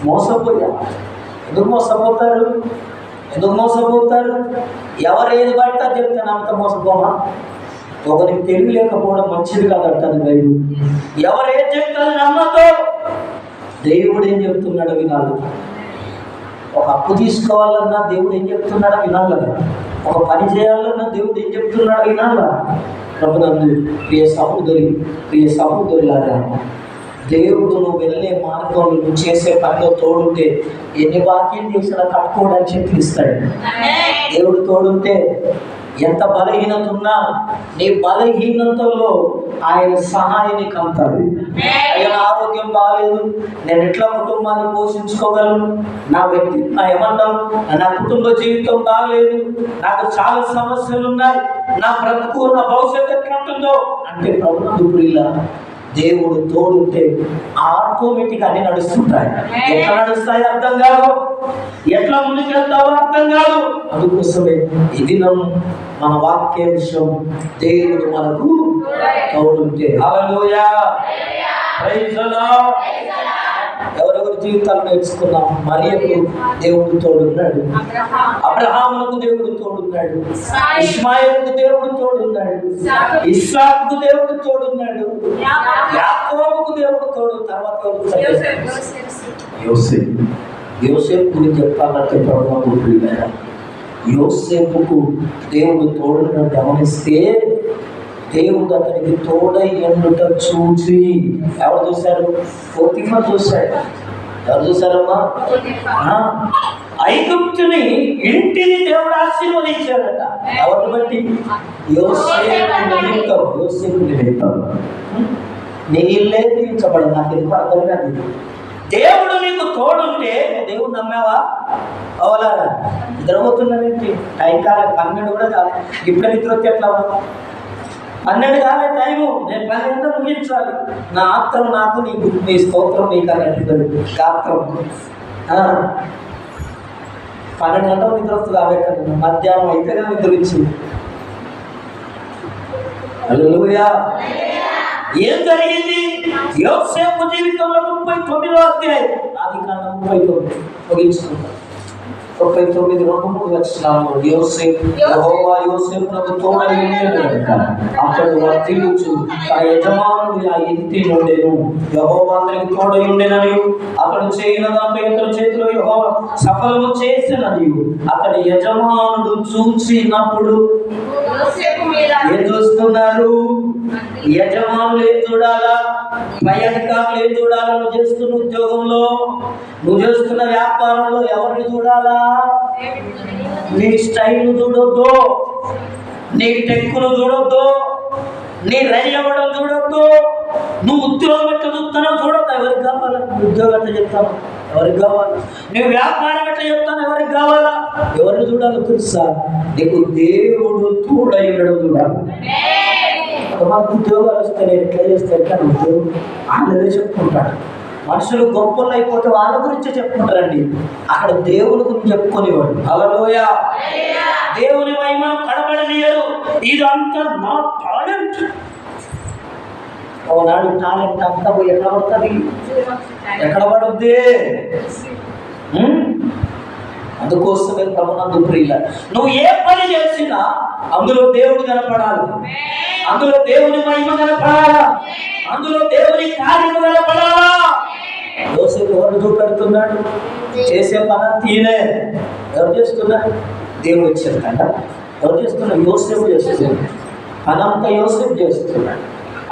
మోసపోయా. ఎందుకు మోసపోతారు? ఎందుకు మోసపోతారు? ఎవరు ఏది పడితే చెప్తే అంత మోసపోమా? ఒకరికి తెలివి లేకపోవడం మంచిది కాదంటాను బైబిల్. ఎవరు ఏం చెప్తారు నమ్మతో. దేవుడు ఏం చెప్తున్నాడో వినాలి. ఒక అప్పు తీసుకోవాలన్నా దేవుడు ఏం చెప్తున్నాడో వినాలి. ఒక పని చేయాలన్నా దేవుడు ఏం చెప్తున్నాడో వినాలా. ప్రభునందు ప్రియ సహోదరులారా, దేవుడు నువ్వు వెళ్ళే మార్గంలో, నువ్వు చేసే పనిలో తోడుంటే ఎన్ని వాక్యం చేసినా కట్టుకోవడానికి శక్తి ఇస్తాడు. దేవుడు తోడుంటే ఎంత బలహీనత ఉన్నా నీ బలహీనతల్లో ఆయన సహాయానికి అంటాడు. ఆయన ఆరోగ్యం బాగాలేదు, నేను ఎట్లా కుటుంబాన్ని పోషించుకోగలను, ఏమంటాం, నా కుటుంబ జీవితం బాగలేదు, నాకు చాలా సమస్యలు ఉన్నాయి, నా బ్రతుకు, నా భవిష్యత్తు ఎట్లా ఉంటుందో అంటే ప్రభుత్వ దేవుడు తోడుంటే ఆటోమేటిక్ అన్ని నడుస్తుంటాయి. ఎట్లా నడుస్తాయి అర్థం కాదు, ఎట్లా ముందుకెళ్తావో అర్థం కాదు. అందుకోసమే ఈ దినం మన వాక్య విషయం, దేవుడు మనకు తోడుంటే. హల్లెలూయా. Praise the Lord. ఎవరెవరి జీవితాలు నేర్చుకున్నాం? మరియకు దేవుడు తోడున్నాడు, అబ్రహాములకు దేవుడు తోడున్నాడు, ఇష్మాయేలుకు దేవుడు తోడున్నాడు, ఇస్సాకుకు దేవుడు తోడున్నాడు, యాకోబుకు దేవుడు తోడు. తర్వాత యోసేపు గురించి చెప్పాలంటే ప్రభుత్వ యోసేపుకు దేవుడు తోడును గమనిస్తే, దేవుడు అతనికి తోడై ఎన్నుట చూసి ఎవరు చూశారు? పోతిఫర్ చూశాడు. ఎవరు చూశారమ్మా? ఐగుప్తుని ఇంటిని దేవుడు ఆశీర్వదించాడట. ఎవరిని బట్టి? యోసేపు నిమిత్తం. నీ ఇల్లే తీర్చబడి. నాకు ఎందుకు అర్థం కాదు. దేవుడు నీకు తోడుంటే దేవుడు నమ్మావా? అవలారా నిద్రపోతున్నావేంటి? టైం కాలే, 12 కూడా కాదు. ఇప్పుడు నిద్ర వచ్చి ఎట్లా? 12 కాలే టైము. నేను 12 ముగించాలి. నా ఆత్రం నాకు, నీకు నీ స్తోత్రం నీకు అన్నట్టు గాత్రం. 12 గంటలు నిద్ర వస్తుంది. కాబట్టి మధ్యాహ్నం అయితే నిద్ర ఇచ్చింది. హల్లెలూయా. ఏం జరిగింది? యోసేపు జీవితంలో 39వ అధ్యాయం, ఆదికాండం 39 ముగించుకుంటాం. 99:2-3 యోసేపు యెహోవా యోసేపునకు తోడై ఉండెను గనుక అతడు వర్ధిల్లుచు తన యజమానుని ఆ ఇంటి నుండెను. యెహోవా అతనికి తోడై ఉండెనని అతడు చేయనదంతా ఇతని చేతిలో యెహోవా సఫలము చేసినని అతడి యజమానుడు చూసినప్పుడు ఏం చూస్తున్నారు? యజమానులు ఏం చూడాలా? పై అధికారులు ఏం చూడాలా? నువ్వు చేస్తున్న ఉద్యోగంలో, నువ్వు చేస్తున్న వ్యాపారంలో ఎవరిని చూడాలా? నీ స్టైల్ చూడొద్దు, నీ టెక్కును చూడొద్దు, నీ రెడీ అవ్వడం చూడొద్దు, నువ్వు ఉద్యోగం ఎట్లా చూస్తున్నావు చూడొద్దు. ఎవరికి కావాలా? ఉద్యోగం ఎట్లా చెప్తాను? ఎవరికి కావాలి? నువ్వు వ్యాపారం ఎట్లా చెప్తాను? ఎవరికి కావాలా? ఎవరిని చూడాలో తెలుసా? నీకు దేవుడు తోడై ఉండడం చూడాలి. మనకు ఉద్యోగాలు వస్తే నేను ఎట్లా చేస్తే కానీ ఉద్యోగం వాళ్ళదే చెప్పుకుంటాడు. మనుషులు గొప్పలు అయిపోతే వాళ్ళ గురించే చెప్పుకుంటారండి. అక్కడ దేవుని గురించి చెప్పుకునేవాడు. హల్లెలూయా. దేవుని మహిమను కనబడనీయరు. ఇదంతా నా టాలెంట్. ఒకనాడు టాలెంట్ అంతా పోయి ఎక్కడ పడుతుంది? ఎక్కడ పడుద్ది? అందుకోసమే ప్రభునందు ప్రియుల, నువ్వు ఏ పని చేసినా అందులో దేవుడు కనపడాలి, అందులో దేవుని మహిమ కనపడాలా, అందులో దేవుని కార్యము కనపడాలా. యోసేపు ఎవరు చూపెడుతున్నాడు? చేసే పని తీనే ఎవరు చేస్తున్నారు? దేవుడు ఇచ్చేదంట. ఎవరు చేస్తున్నారు? యోసేపు చేస్తున్నాడు. పనంతా యోసేపు చేస్తున్నాడు.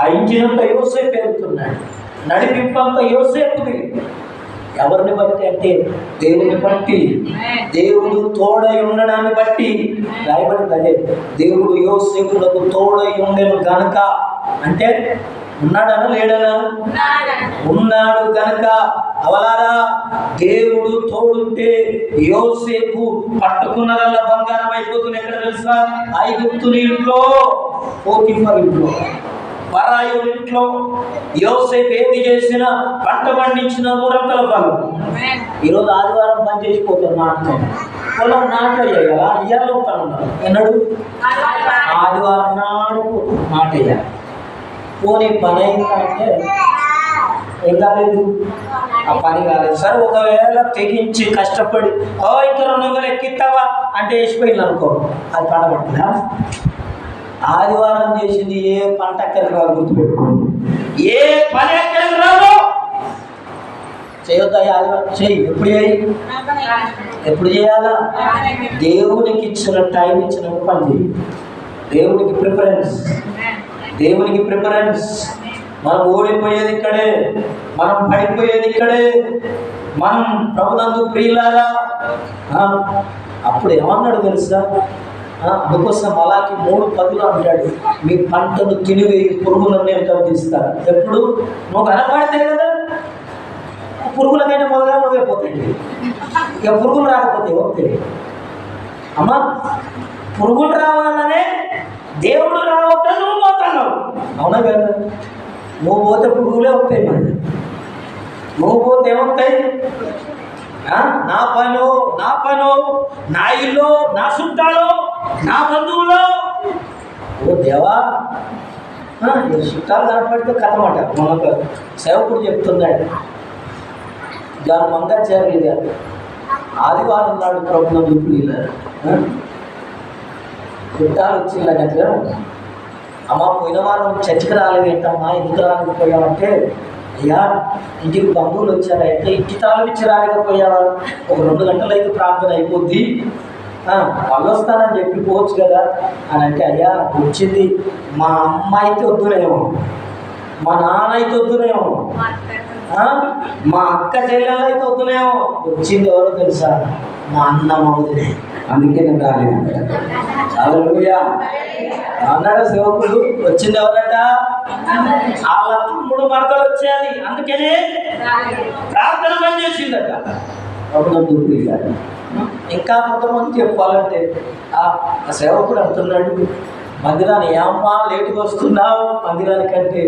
ఆ ఇంజిన్ అంతా యోసేపు ఎదుగుతున్నాడు. నడిపింపంతా యోసేపుది. ఎవరిని బట్టి అంటే దేవుని బట్టి, దేవుడు తోడై ఉండడాన్ని బట్టి రాయబడింది. అదే దేవుడు యోసేపులకు తోడై ఉండెను గనుక అంటే ఉన్నాడనా లేడనా? ఉన్నాడు గనుక. అవలారా, దేవుడు తోడుంటే యోసేపు పట్టుకున్నదల్లా బంగారం అయిపోతుంది. ఎక్కడ తెలుసా? ఐగుప్తు ఇంట్లో, పోతీఫర్ ఇంట్లో, పరాయి ఇంట్లో. యోసేపు ఏది చేసినా పంట పండించిన 3 ఫలం. ఈరోజు ఆదివారం పని చేసిపోతారు. నాటకం పొలం నాటేయాలి కదా, ఇయ్యాలో పని ఉన్నారు. ఎన్నడు? ఆదివారం నాడు నాటేయాలి. పోనీ పని అయిందంటే ఏం కాలేదు, ఆ పని కాలేదు. సరే ఒకవేళ తెగించి కష్టపడి ఇంకా 200 ఎక్కిస్తావా అంటే వేసిపోయింది అనుకో, అది పడబడుతుందా? ఆదివారం చేసింది ఏ పంట ఎక్కడికి రాదు, గుర్తుపెట్టుకోండి. ఏ పని ఎక్కడికి రాదు. చేయొద్దా? ఆదివారం చెయ్యి. ఎప్పుడు చేయి? ఎప్పుడు చేయాలా? దేవునికి ఇచ్చిన టైం ఇచ్చిన పని చేయి. దేవునికి ప్రిఫరెన్స్, దేవునికి ప్రిఫరెన్స్. మనం ఓడిపోయేది ఇక్కడే, మనం పడిపోయేది ఇక్కడే. మనం ప్రభునందు ప్రియులారా. అప్పుడు ఏమన్నాడు తెలుసా? అందుకోసం మలాకి 3:10 అంటాడు, మీ పంటను తినివేయి పురుగులను నేను గమనిస్తాను. ఎప్పుడు నువ్వు కనపడితే కదా పురుగులకైనా మొదలుగా నువ్వే పోతాయి. ఇక పురుగులు రాకపోతే ఓకే అమ్మా, పురుగులు రావాలనే దేవుడు రావద్దా, నువ్వు పోతున్నావు. అవునా కదా? నువ్వు పోతే పురుగులే వస్తాయి. మరి నువ్వు పోతే ఏమవుతాయి? నా పను, నా ఇల్లు, నా చుట్టాలు, నా బంధువులు. ఓ దేవా, చుట్టాలు కనపడితే కథమాట. మనకు సేవకుడు చెప్తున్నాడు, దాని మంగాచార్య గారు ఆదివారం నాడు ప్రభుత్వం ప్రియులారు చుట్టాలు వచ్చిందన్నట్టుగా, అమ్మ పోయిన వారం చర్చికి రాలేదేంటమ్మా, ఎందుకు రాలేకపోయావంటే, అయ్యా ఇంటికి బంధువులు వచ్చారా, అంటే ఇంటి తాళం ఇచ్చి రాలేకపోయావా, ఒక 2 గంటలు అయితే ప్రార్థన అయిపోద్ది, వాళ్ళు వస్తానని చెప్పిపోవచ్చు కదా అని అంటే, అయ్యా వచ్చింది మా అమ్మ అయితే వద్దునేమో, మా నాన్న అయితే వద్దునేమో, మా అక్క చెల్లెలు అయితే వద్దునేమో, వచ్చింది ఎవరో తెలుసా? మా అన్న మౌదునే. అందుకే నేను రాలేదు. హల్లెలూయా అన్నాడు సేవకుడు. వచ్చింది ఎవరట? వాళ్ళ తమ్ముడు మరకలు వచ్చేది, అందుకనే ప్రార్థన పని చేసిందట. ఇంకా కొంతమంది చెప్పాలంటే ఆ సేవకుడు అంటున్నాడు, మందిరాన్ని ఏమ్మా లేటుగా వస్తున్నావు మందిరానికంటే,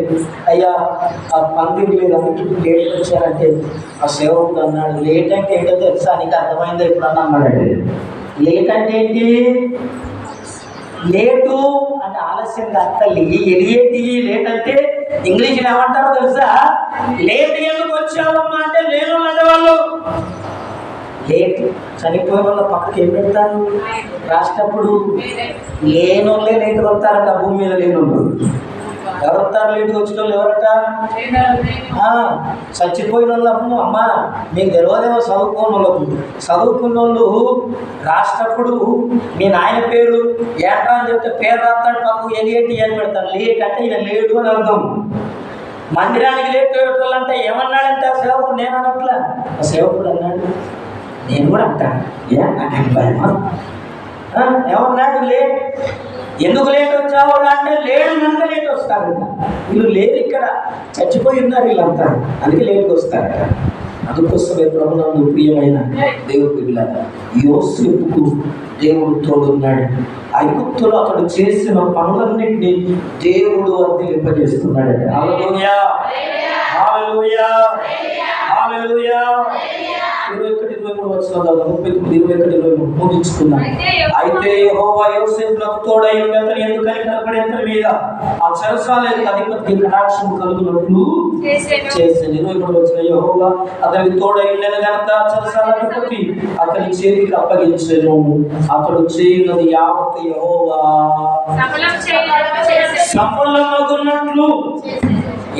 అయ్యా ఆ పందిరి లేదు అందుకు లేట్ వచ్చారంటే, ఆ సేవకుడు అన్నాడు, లేట్ అంటే ఏంటో తెలుసా, నీకు అర్థమైందా ఎప్పుడన్నా అన్నాడంటే. లేట్ అంటే ఏంటి? లేటు అంటే ఆలస్యంగా అత్తలి, ఎలియేటి. లేట్ అంటే ఇంగ్లీష్లో ఏమంటారో తెలుసా? లేట్ ఎందుకు వచ్చావమ్మా అంటే నేను అనేవాళ్ళు. లేట్. చనిపోయిన వాళ్ళ పక్కకి ఏం పెడతారు? రాసేటప్పుడు లేని వాళ్ళే లేట్గా వస్తారట. భూమి మీద లేని వాళ్ళు ఎవరు వస్తారు? లేట్గా వచ్చిన వాళ్ళు ఎవరట? చచ్చిపోయిన వాళ్ళప్పుడు అమ్మ మీకు తెలియదేమో చదువుకున్న వాళ్ళకు. చదువుకున్న వాళ్ళు రాసేటప్పుడు మీ నాయన పేరు ఏట్రా అని చెప్తే పేరు రాస్తాడు, పక్కకు ఎలియేటి అని పెడతారు. లేట్ అంటే ఈయన లేడు అని అర్థం. మందిరానికి లేట్ అంటే ఏమన్నాడంటే ఆ సేవకుడు, నేను అనట్లా, ఆ సేవకుడు అన్నాడు, నేను కూడా అంటాను. నాకు భయమా? ఏమన్నాడు? లేట్. ఎందుకు లేట్ వచ్చావు అంటే లేడు కనుక లేట్ వస్తారంట. వీళ్ళు లేరు, ఇక్కడ చచ్చిపోయి ఉన్నారు వీళ్ళంతా, అందుకే లేట్కి వస్తారట. అందుకోసమే ప్రభునందు ప్రియమైన దేవుడు పిల్లలారా, యోసేపుకు దేవుడు తోడున్నాడు. ఐగుప్తులో అతడు చేసిన పనులన్నింటినీ దేవుడు వర్ధిల్లింపజేస్తున్నాడట. హల్లెలూయా, హల్లెలూయా, హల్లెలూయా. 21-23 ముగించుకున్నాం. అయితే యెహోవా యోసేపునకు తోడై ఉండెను, ఎందుకని కనపడి అతని మీద ఆ చెరసాలకు అధిపతికి కటాక్షం కలుగునట్లు చేసింది. 23 యెహోవా అతనికి తోడై ఉండెను గనుక చెరసాల అధిపతి అతని చేతికి అప్పగించెను. అతడు చేయనది యావత్తు యెహోవా సఫలమగునట్లు.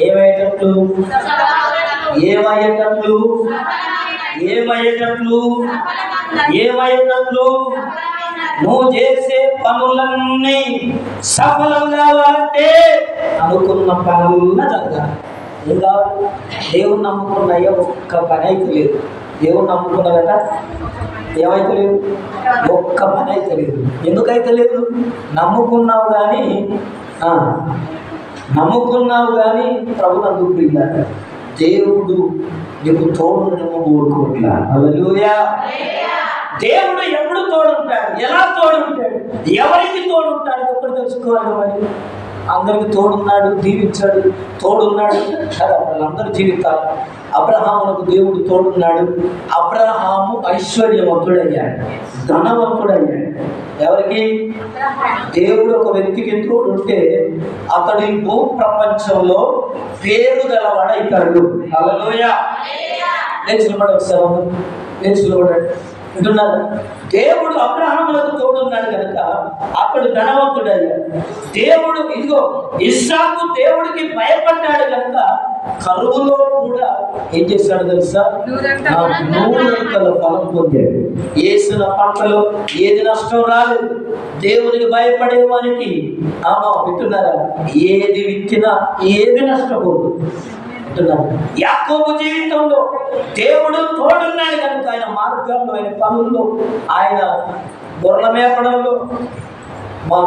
ఏమయ్యేటట్లు? ఏమయ్యేటట్లు? ఏమయ్యేటట్లు? ఏమయ్యేటట్లు? నువ్వు చేసే పనులన్నీ సఫలం కావాలంటే అనుకున్న పనులన్నా జరగాలి. ఏం కావాలి? దేవుని నమ్ముకున్నయ్యా ఒక్క పని అయితే లేదు. దేవుని నమ్ముకున్నదట ఏమైతే లేదు? ఒక్క పని అయితే లేదు. ఎందుకైతే లేదు? నమ్ముకున్నావు కానీ ప్రభునందు ప్రియులారా, దేవుడు నీకు తోడునేమో కోరుకోవట్లా. హల్లెలూయా. దేవుడు ఎప్పుడు తోడుంటాడు? ఎలా తోడుంటాడు? ఎవరికి తోడుంటాడు? ఎప్పుడు తెలుసుకోవాలి. మరి అందరికి తోడున్నాడు, దీవించాడు, తోడున్నాడు కదా వాళ్ళందరి జీవితాలు. అబ్రహాములకు దేవుడు తోడున్నాడు. అబ్రహాము ఐశ్వర్యవంతుడయ్యాడు, ధనవంతుడయ్యాడు. ఎవరికి? దేవుడు ఒక వ్యక్తికి తోడుంటే అతడి భూ ప్రపంచంలో పేరు గలవాడైతాడు. హల్లెలూయా. లేచినవాడు ఒకసారి లేచినవాడు వింటున్నారు. దేవుడు అబ్రహాములకు తోడున్నాడు కనుక అతడు ధనవంతుడయ్యాడు. దేవుడు ఇదిగో ఇస్సాకు దేవుడికి భయపడ్డాడు కనుక కరువులో కూడా ఏం చేశాడు తెలుసా? 100 ఫలం పొందాడు. వేసిన పంటలో ఏది నష్టం రాలేదు. దేవునికి భయపడే వారికి వింటున్నారా, ఏది విత్తినా ఏది నష్టపోదు. యాకోబు జీవితంలో దేవుడు తోడున్నాడు కనుక ఆయన మార్గాల్లో, ఆయన పనుల్లో, ఆయన గొర్రెల మేపడంలో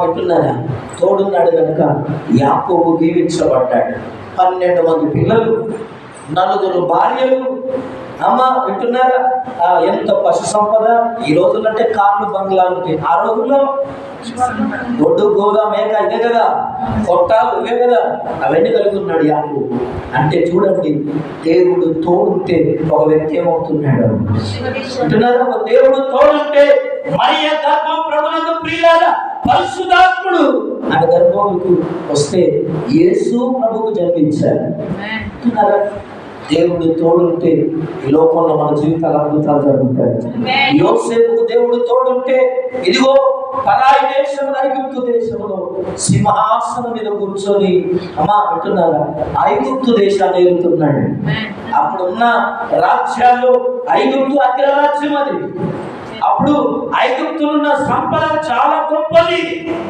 వింటున్నారా తోడున్నాడు కనుక యాకోబు దీవించబడ్డాడు. 12 మంది పిల్లలు, 4 భార్యలు. వింటున్నారా? ఎంత పశు సంపద. ఈ రోజులంటే కార్లు, బంగ్లాలు. ఆ రోజుల్లో ఒడ్డు, గోదా, మేక ఇదే కదా, కొట్టాలు ఇవే కదా, అవన్నీ కలిగి ఉన్నాడు యాకోబు. అంటే చూడండి, దేవుడు తోడుంటే ఒక వ్యక్తి ఏమవుతున్నాడు? అంటున్నారు, ఒక దేవుడు తోడుంటే మరియ గర్భం ప్రభువుకు ప్రియులారా పరిశుద్ధాత్ముడు ఆయన గర్భంకు వస్తే యేసు ప్రభువుకు జన్మించారు. దేవుడు తోడుంటే ఈ లోకంలో మన జీవితాల అద్భుతాలు జరుగుతాయి. యోసేపుకు దేవుడు తోడుంటే ఇదిగో పరాయి దేశంలో, ఐగుప్తు దేశంలో సింహాసనం మీద కూర్చొని వింటున్నారా ఐగుప్తు దేశాన్ని ఏలుతున్నాడు. అప్పుడున్న రాజ్యాల్లో ఐగుప్తు అగ్రరాజ్యం. అది అప్పుడు ఐగుప్తులో ఉన్న సంపద చాలా గొప్పది.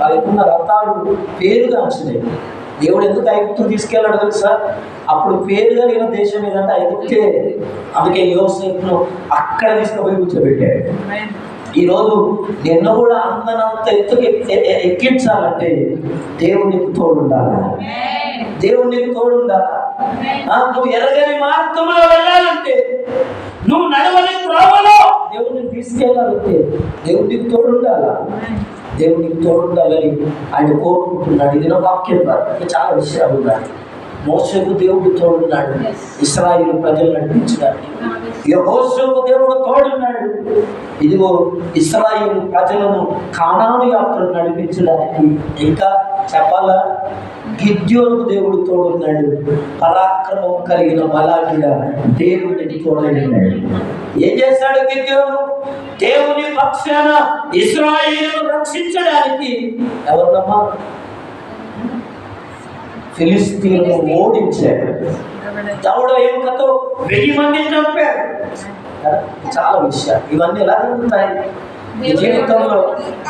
వాళ్ళకున్న రథాలు పేరుగాంచినాయి. దేవుడు ఎందుకు ఐగుప్తు తీసుకెళ్ళాడు తెలుసా? అప్పుడు పేరు కలిగిన దేశం ఏదంటే ఐగుప్తే. అందుకే యోసేపును అక్కడ తీసుకుపోయి కూర్చోబెట్టాడు. ఈరోజు నిన్ను కూడా అందనంత ఎత్తుకు ఎక్కించాలంటే దేవునికి తోడుండాలా? దేవునికి తోడుండాలా? నువ్వు ఎరగని మార్గంలో వెళ్ళాలంటే, నువ్వు నడవని త్రోవలో దేవుడిని తీసుకెళ్ళాలంటే దేవునికి తోడుండాలా? దేవునికి తోడుండాలని ఆయన కోరుకుంటున్నాడు. ఇది నా వాక్యం ద్వారా చాలా విషయాలు ఉన్నాయి. మోషేకు దేవుడు తోడున్నాడు ఇశ్రాయేలు ప్రజలు నడిపించడానికి. యెహోషువకు దేవుడు తోడున్నాడు. ఇదిగో ఇశ్రాయేలు ప్రజలను కానాను యాత్ర నడిపించడానికి. ఇంకా చెప్పాలా, గిద్యోనుకు దేవుడు తోడున్నాడు. పరాక్రమం కలిగిన బలాఢ్యుడా దేవుడికి తోడైనాడు. ఏం చేశాడు గిద్యోను? దేవుని పక్షాన ఇశ్రాయేలును రక్షించడానికి ఎవరినమ్మా? ఫిలిస్తీన్లను ఓడించాడు. దౌడ ఎముకతో 1000 మందిని చంపాడు. చాలా విషయాలు ఇవన్నీ ఎలా జరుగుతాయి? నీ జీవితంలో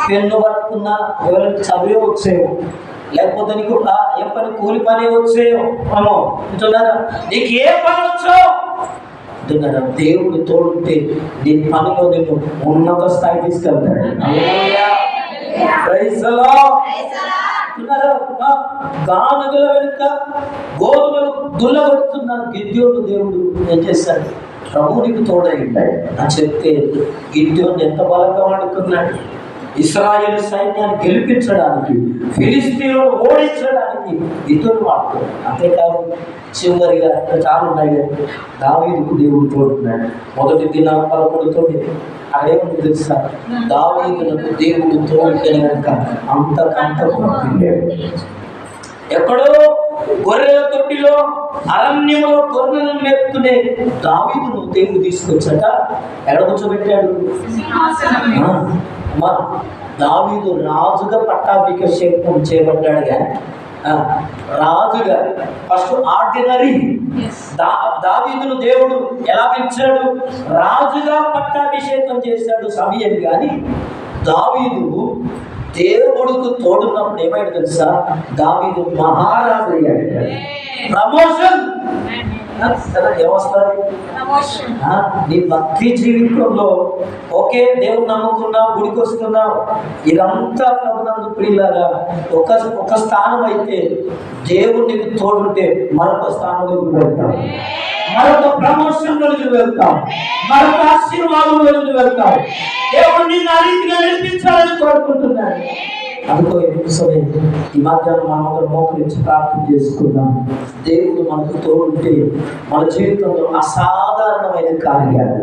పెన్ను పట్టుకున్నా ఎవరికి చదివే వచ్చేయో, లేకపోతే నీకు ఏ పని కూలి పని వచ్చేయో అమ్మో అంటున్నారా? నీకు ఏ పని వచ్చో అంటున్నారా? దేవుడు తోడుంటే నీ పనిలో నిన్ను ఉన్నత స్థాయి తీసుకెళ్తాడు. గానుగల వెనుక గోధుమలు దుల్లగొడుతున్న గిద్యోను దేవుడు ఏం చేశాడు? ప్రభు నీకు తోడైంటాడు అని చెప్తే గిద్యోను ఎంత బలంగా వాడుకున్నాడు. ఇశ్రాయేలు సైన్యాన్ని గెలిపించడానికి, ఫిలిస్తీన్లను ఓడించడానికి గిద్యోను వాడుకున్నాడు. అంతేకాదు చివరిగా చాలా ఉన్నాయి కదా, దావీదుకు దేవుడు తోడున్నాడు. మొదటి దినాలు 11 అదేమని తెలుసా? దావీదులకు దేవుడు తోడుని కనుక అంతకంతకు ఎక్కడో గొర్రెల తొట్టిలో అరణ్యంలో గొర్రెలను మేపుకునే దావీదును దేవుడు తీసుకొచ్చట ఎక్కడ కూర్చోబెట్టాడు? దావీదు రాజుగా పట్టాభిషేకం చేయబడ్డాడు. కానీ రాజుగా ఫస్ట్ ఆర్డినరీ దావీదును దేవుడు ఎలా పిలిచాడు? రాజుగా పట్టాభిషేకం చేశాడు సమయం. కానీ దావీదు దేవుడుకు తోడున్నప్పుడు ఏమైనా తెలుసా? దావీదు మహారాజు అయ్యాడు. ప్రమోషన్ ఏమొస్తారు? నీ భక్తి జీవితంలో ఓకే, దేవుడు నమ్ముకున్నావు, గుడికి వస్తున్నావు, ఇదంతా ప్రభునందు ప్రియులారా ఒక స్థానం అయితే దేవుడు నీకు తోడుంటే మరొక స్థానంలోకి వెళ్తాం, మరొక ప్రమోషన్లోకి వెళ్తాం, మరొక ఆశీర్వాదంలోకి వెళ్తాం. దేవుడు నిన్ను ఆ రీతిగా నడిపించాలని కోరుకుంటున్నాడు. అందుకో ఎప్పుడుసరే ఈ మధ్యాహ్నం మనం మోకరించి ప్రార్థన చేసుకుందాం. దేవుడు మనకు తోడుంటే మన జీవితంలో అసాధారణమైన కార్యాలు,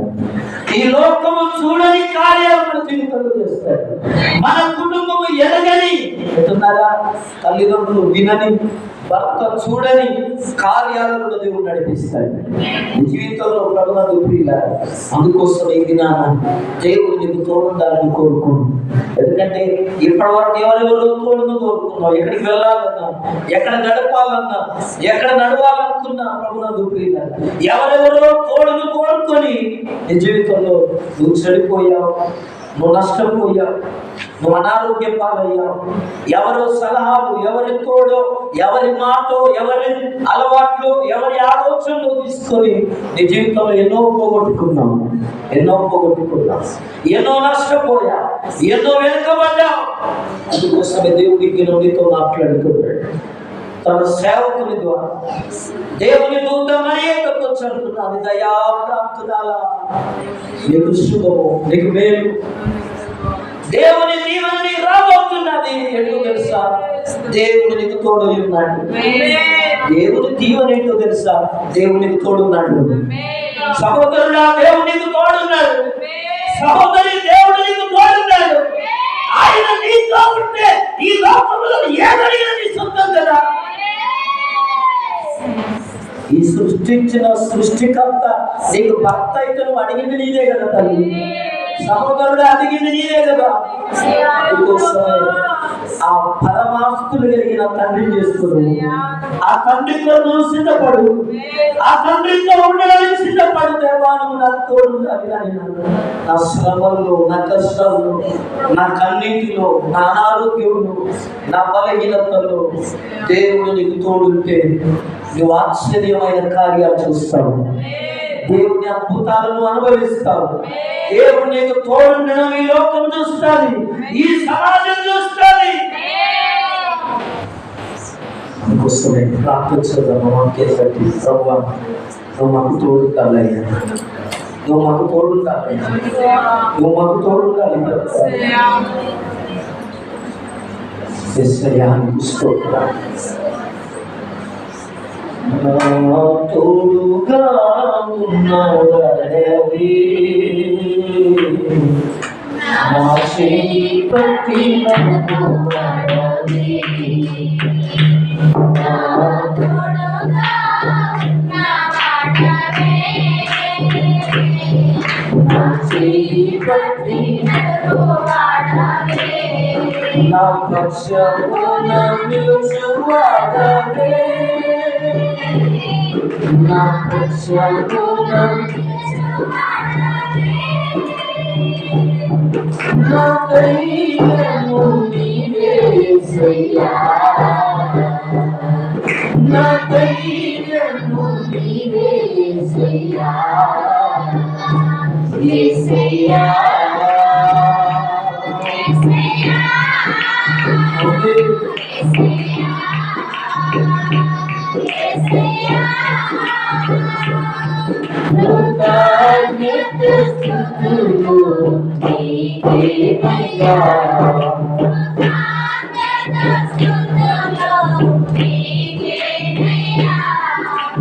ఈ లోకము చూడని కార్యాలు మన జీవితంలో చేస్తాడు. మన కుటుంబము ఎదగని అంటున్నారా, తల్లిదండ్రులు వినని, భర్త చూడని కార్యాలను దేవుడు నడిపిస్తాడు జీవితంలో. ప్రభునందు ప్రియులారా, అందుకోసం ఈ దినాన దేవుడు నీకు తోడుండాలని కోరుకోను. ఎందుకంటే ఇప్పటి వరకు ఎవరెవరో తోడును కోరుకున్నావు, ఎక్కడికి వెళ్ళాలన్నా, ఎక్కడ గడపాలన్నా, ఎక్కడ నడవాలనుకున్నా ప్రభునందు ప్రియులారా, ఎవరెవరో తోడును కోరుకొని నీ జీవితంలో నువ్వు చెడిపోయావు, నువ్వు నష్టపోయావు, నువ్వు అనారోగ్య పాలయ్యావు. ఎవరో సలహాలు, ఎవరి తోడో, ఎవరి మాటో, ఎవరి అలవాట్లు, ఎవరి ఆలోచనలు తీసుకొని నీ జీవితంలో ఎన్నో పోగొట్టుకున్నావు, ఎన్నో నష్టపోయావు, ఎన్నో వెనుకబడ్డావు. అందుకోసమే దేవుడికి నీతో మాట్లాడుతున్నాడు తన సేవకుని ద్వారా. దేవుని దూత మరియకు వచ్చి దయా ప్రాప్తురాలా, నీకు శుభము, నీకు మేలు, దేవుని దీవెన రాబోతున్నది. ఏంటో తెలుసా? దేవుడు నీకు తోడు ఉన్నాడు. దేవుని దీవెన ఏంటో తెలుసా? దేవునికి తోడున్నాడు. సహోదరుడా, దేవుడు నీకు తోడున్నాడు. సహోదరి, దేవుడు నీకు తోడున్నాడు. ఆయన నీతో ఉంటే ఈ లోకంలో ఏదైనా నీ సొంతం కదా. ఈ సృష్టించిన సృష్టికర్త నీకు భర్త అయితే నువ్వు అడిగింది నీదే కదా తల్లి. సహోదరుడు అడిగింది నీదే కదా. ఆ పరమాస్తులు కలిగిన తండ్రిని చేసుకుని ఆ తండ్రితో నువ్వు సిద్ధపడు, ఆ తండ్రితో ఉండడానికి సిద్ధపడు. దేవా, నువ్వు నాకు తోడు, నా శ్రమల్లో, నా కష్టాల్లో, నా కన్నీటిలో, నా అనారోగ్యంలో, నా బలహీనతలో దేవుడు నీకు తోడుంటే నువ్వు ఆశ్చర్యమైన కార్యాలు చూస్తావు, దేవుని అద్భుతాలను అనుభవిస్తావు. దేవుడు నీకు తోడుండడం ఈ లోకం చూస్తుంది, ఈ సమాజం చూస్తుంది. అందుకోసమే ప్రార్థించదాము. ప్రభువా, నువ్వు మాకు తోడుండాలయ్యా, నువ్వు మాకు తోడుండాలయ్యా, నువ్వు మాకు తోడుండాలి. తోడుగా ఉన్నవాడవే నా చేయి పట్టి నడుపువాడవే నా తోడుగా ఉన్నవాడవే నా చేయి పట్టి నడుపువాడవే నా పక్షమున నిలుచువాడవే నా పక్షమున నా ధైర్యము నీవే యేసయ్యా నా ధైర్యము నీవే యేసయ్యా యేసయ్యా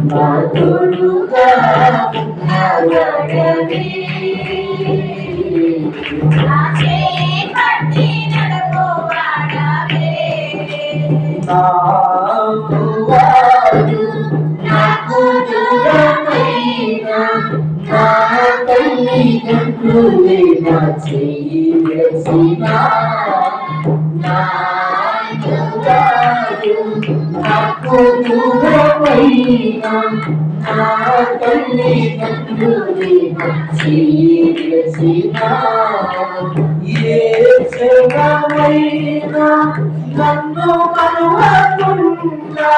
నా తోడుగా ఉన్నవాడవే నా చేయి పట్టి నడుపువాడవే నాకువాడు నాకు దూరమైన నా తల్లిదండ్రులే నా చెయ్యి వేసినా నాకువాడు నాకు దూరమైన నా తల్లిదండ్రులే నా చెయ్యి వేసినా ఏ సేవమైనా నన్ను మరువకుండా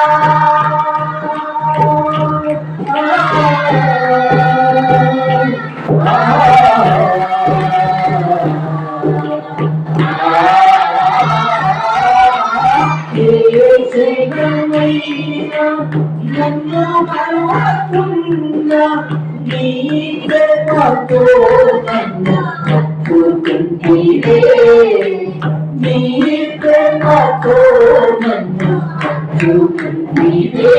ఏ సేవమైనా నన్ను మరువకుండా నీ ప్రేమతో నన్ను హత్తుకుంటివే నీ ప్రేమతో నన్ను హత్తుకుంటివే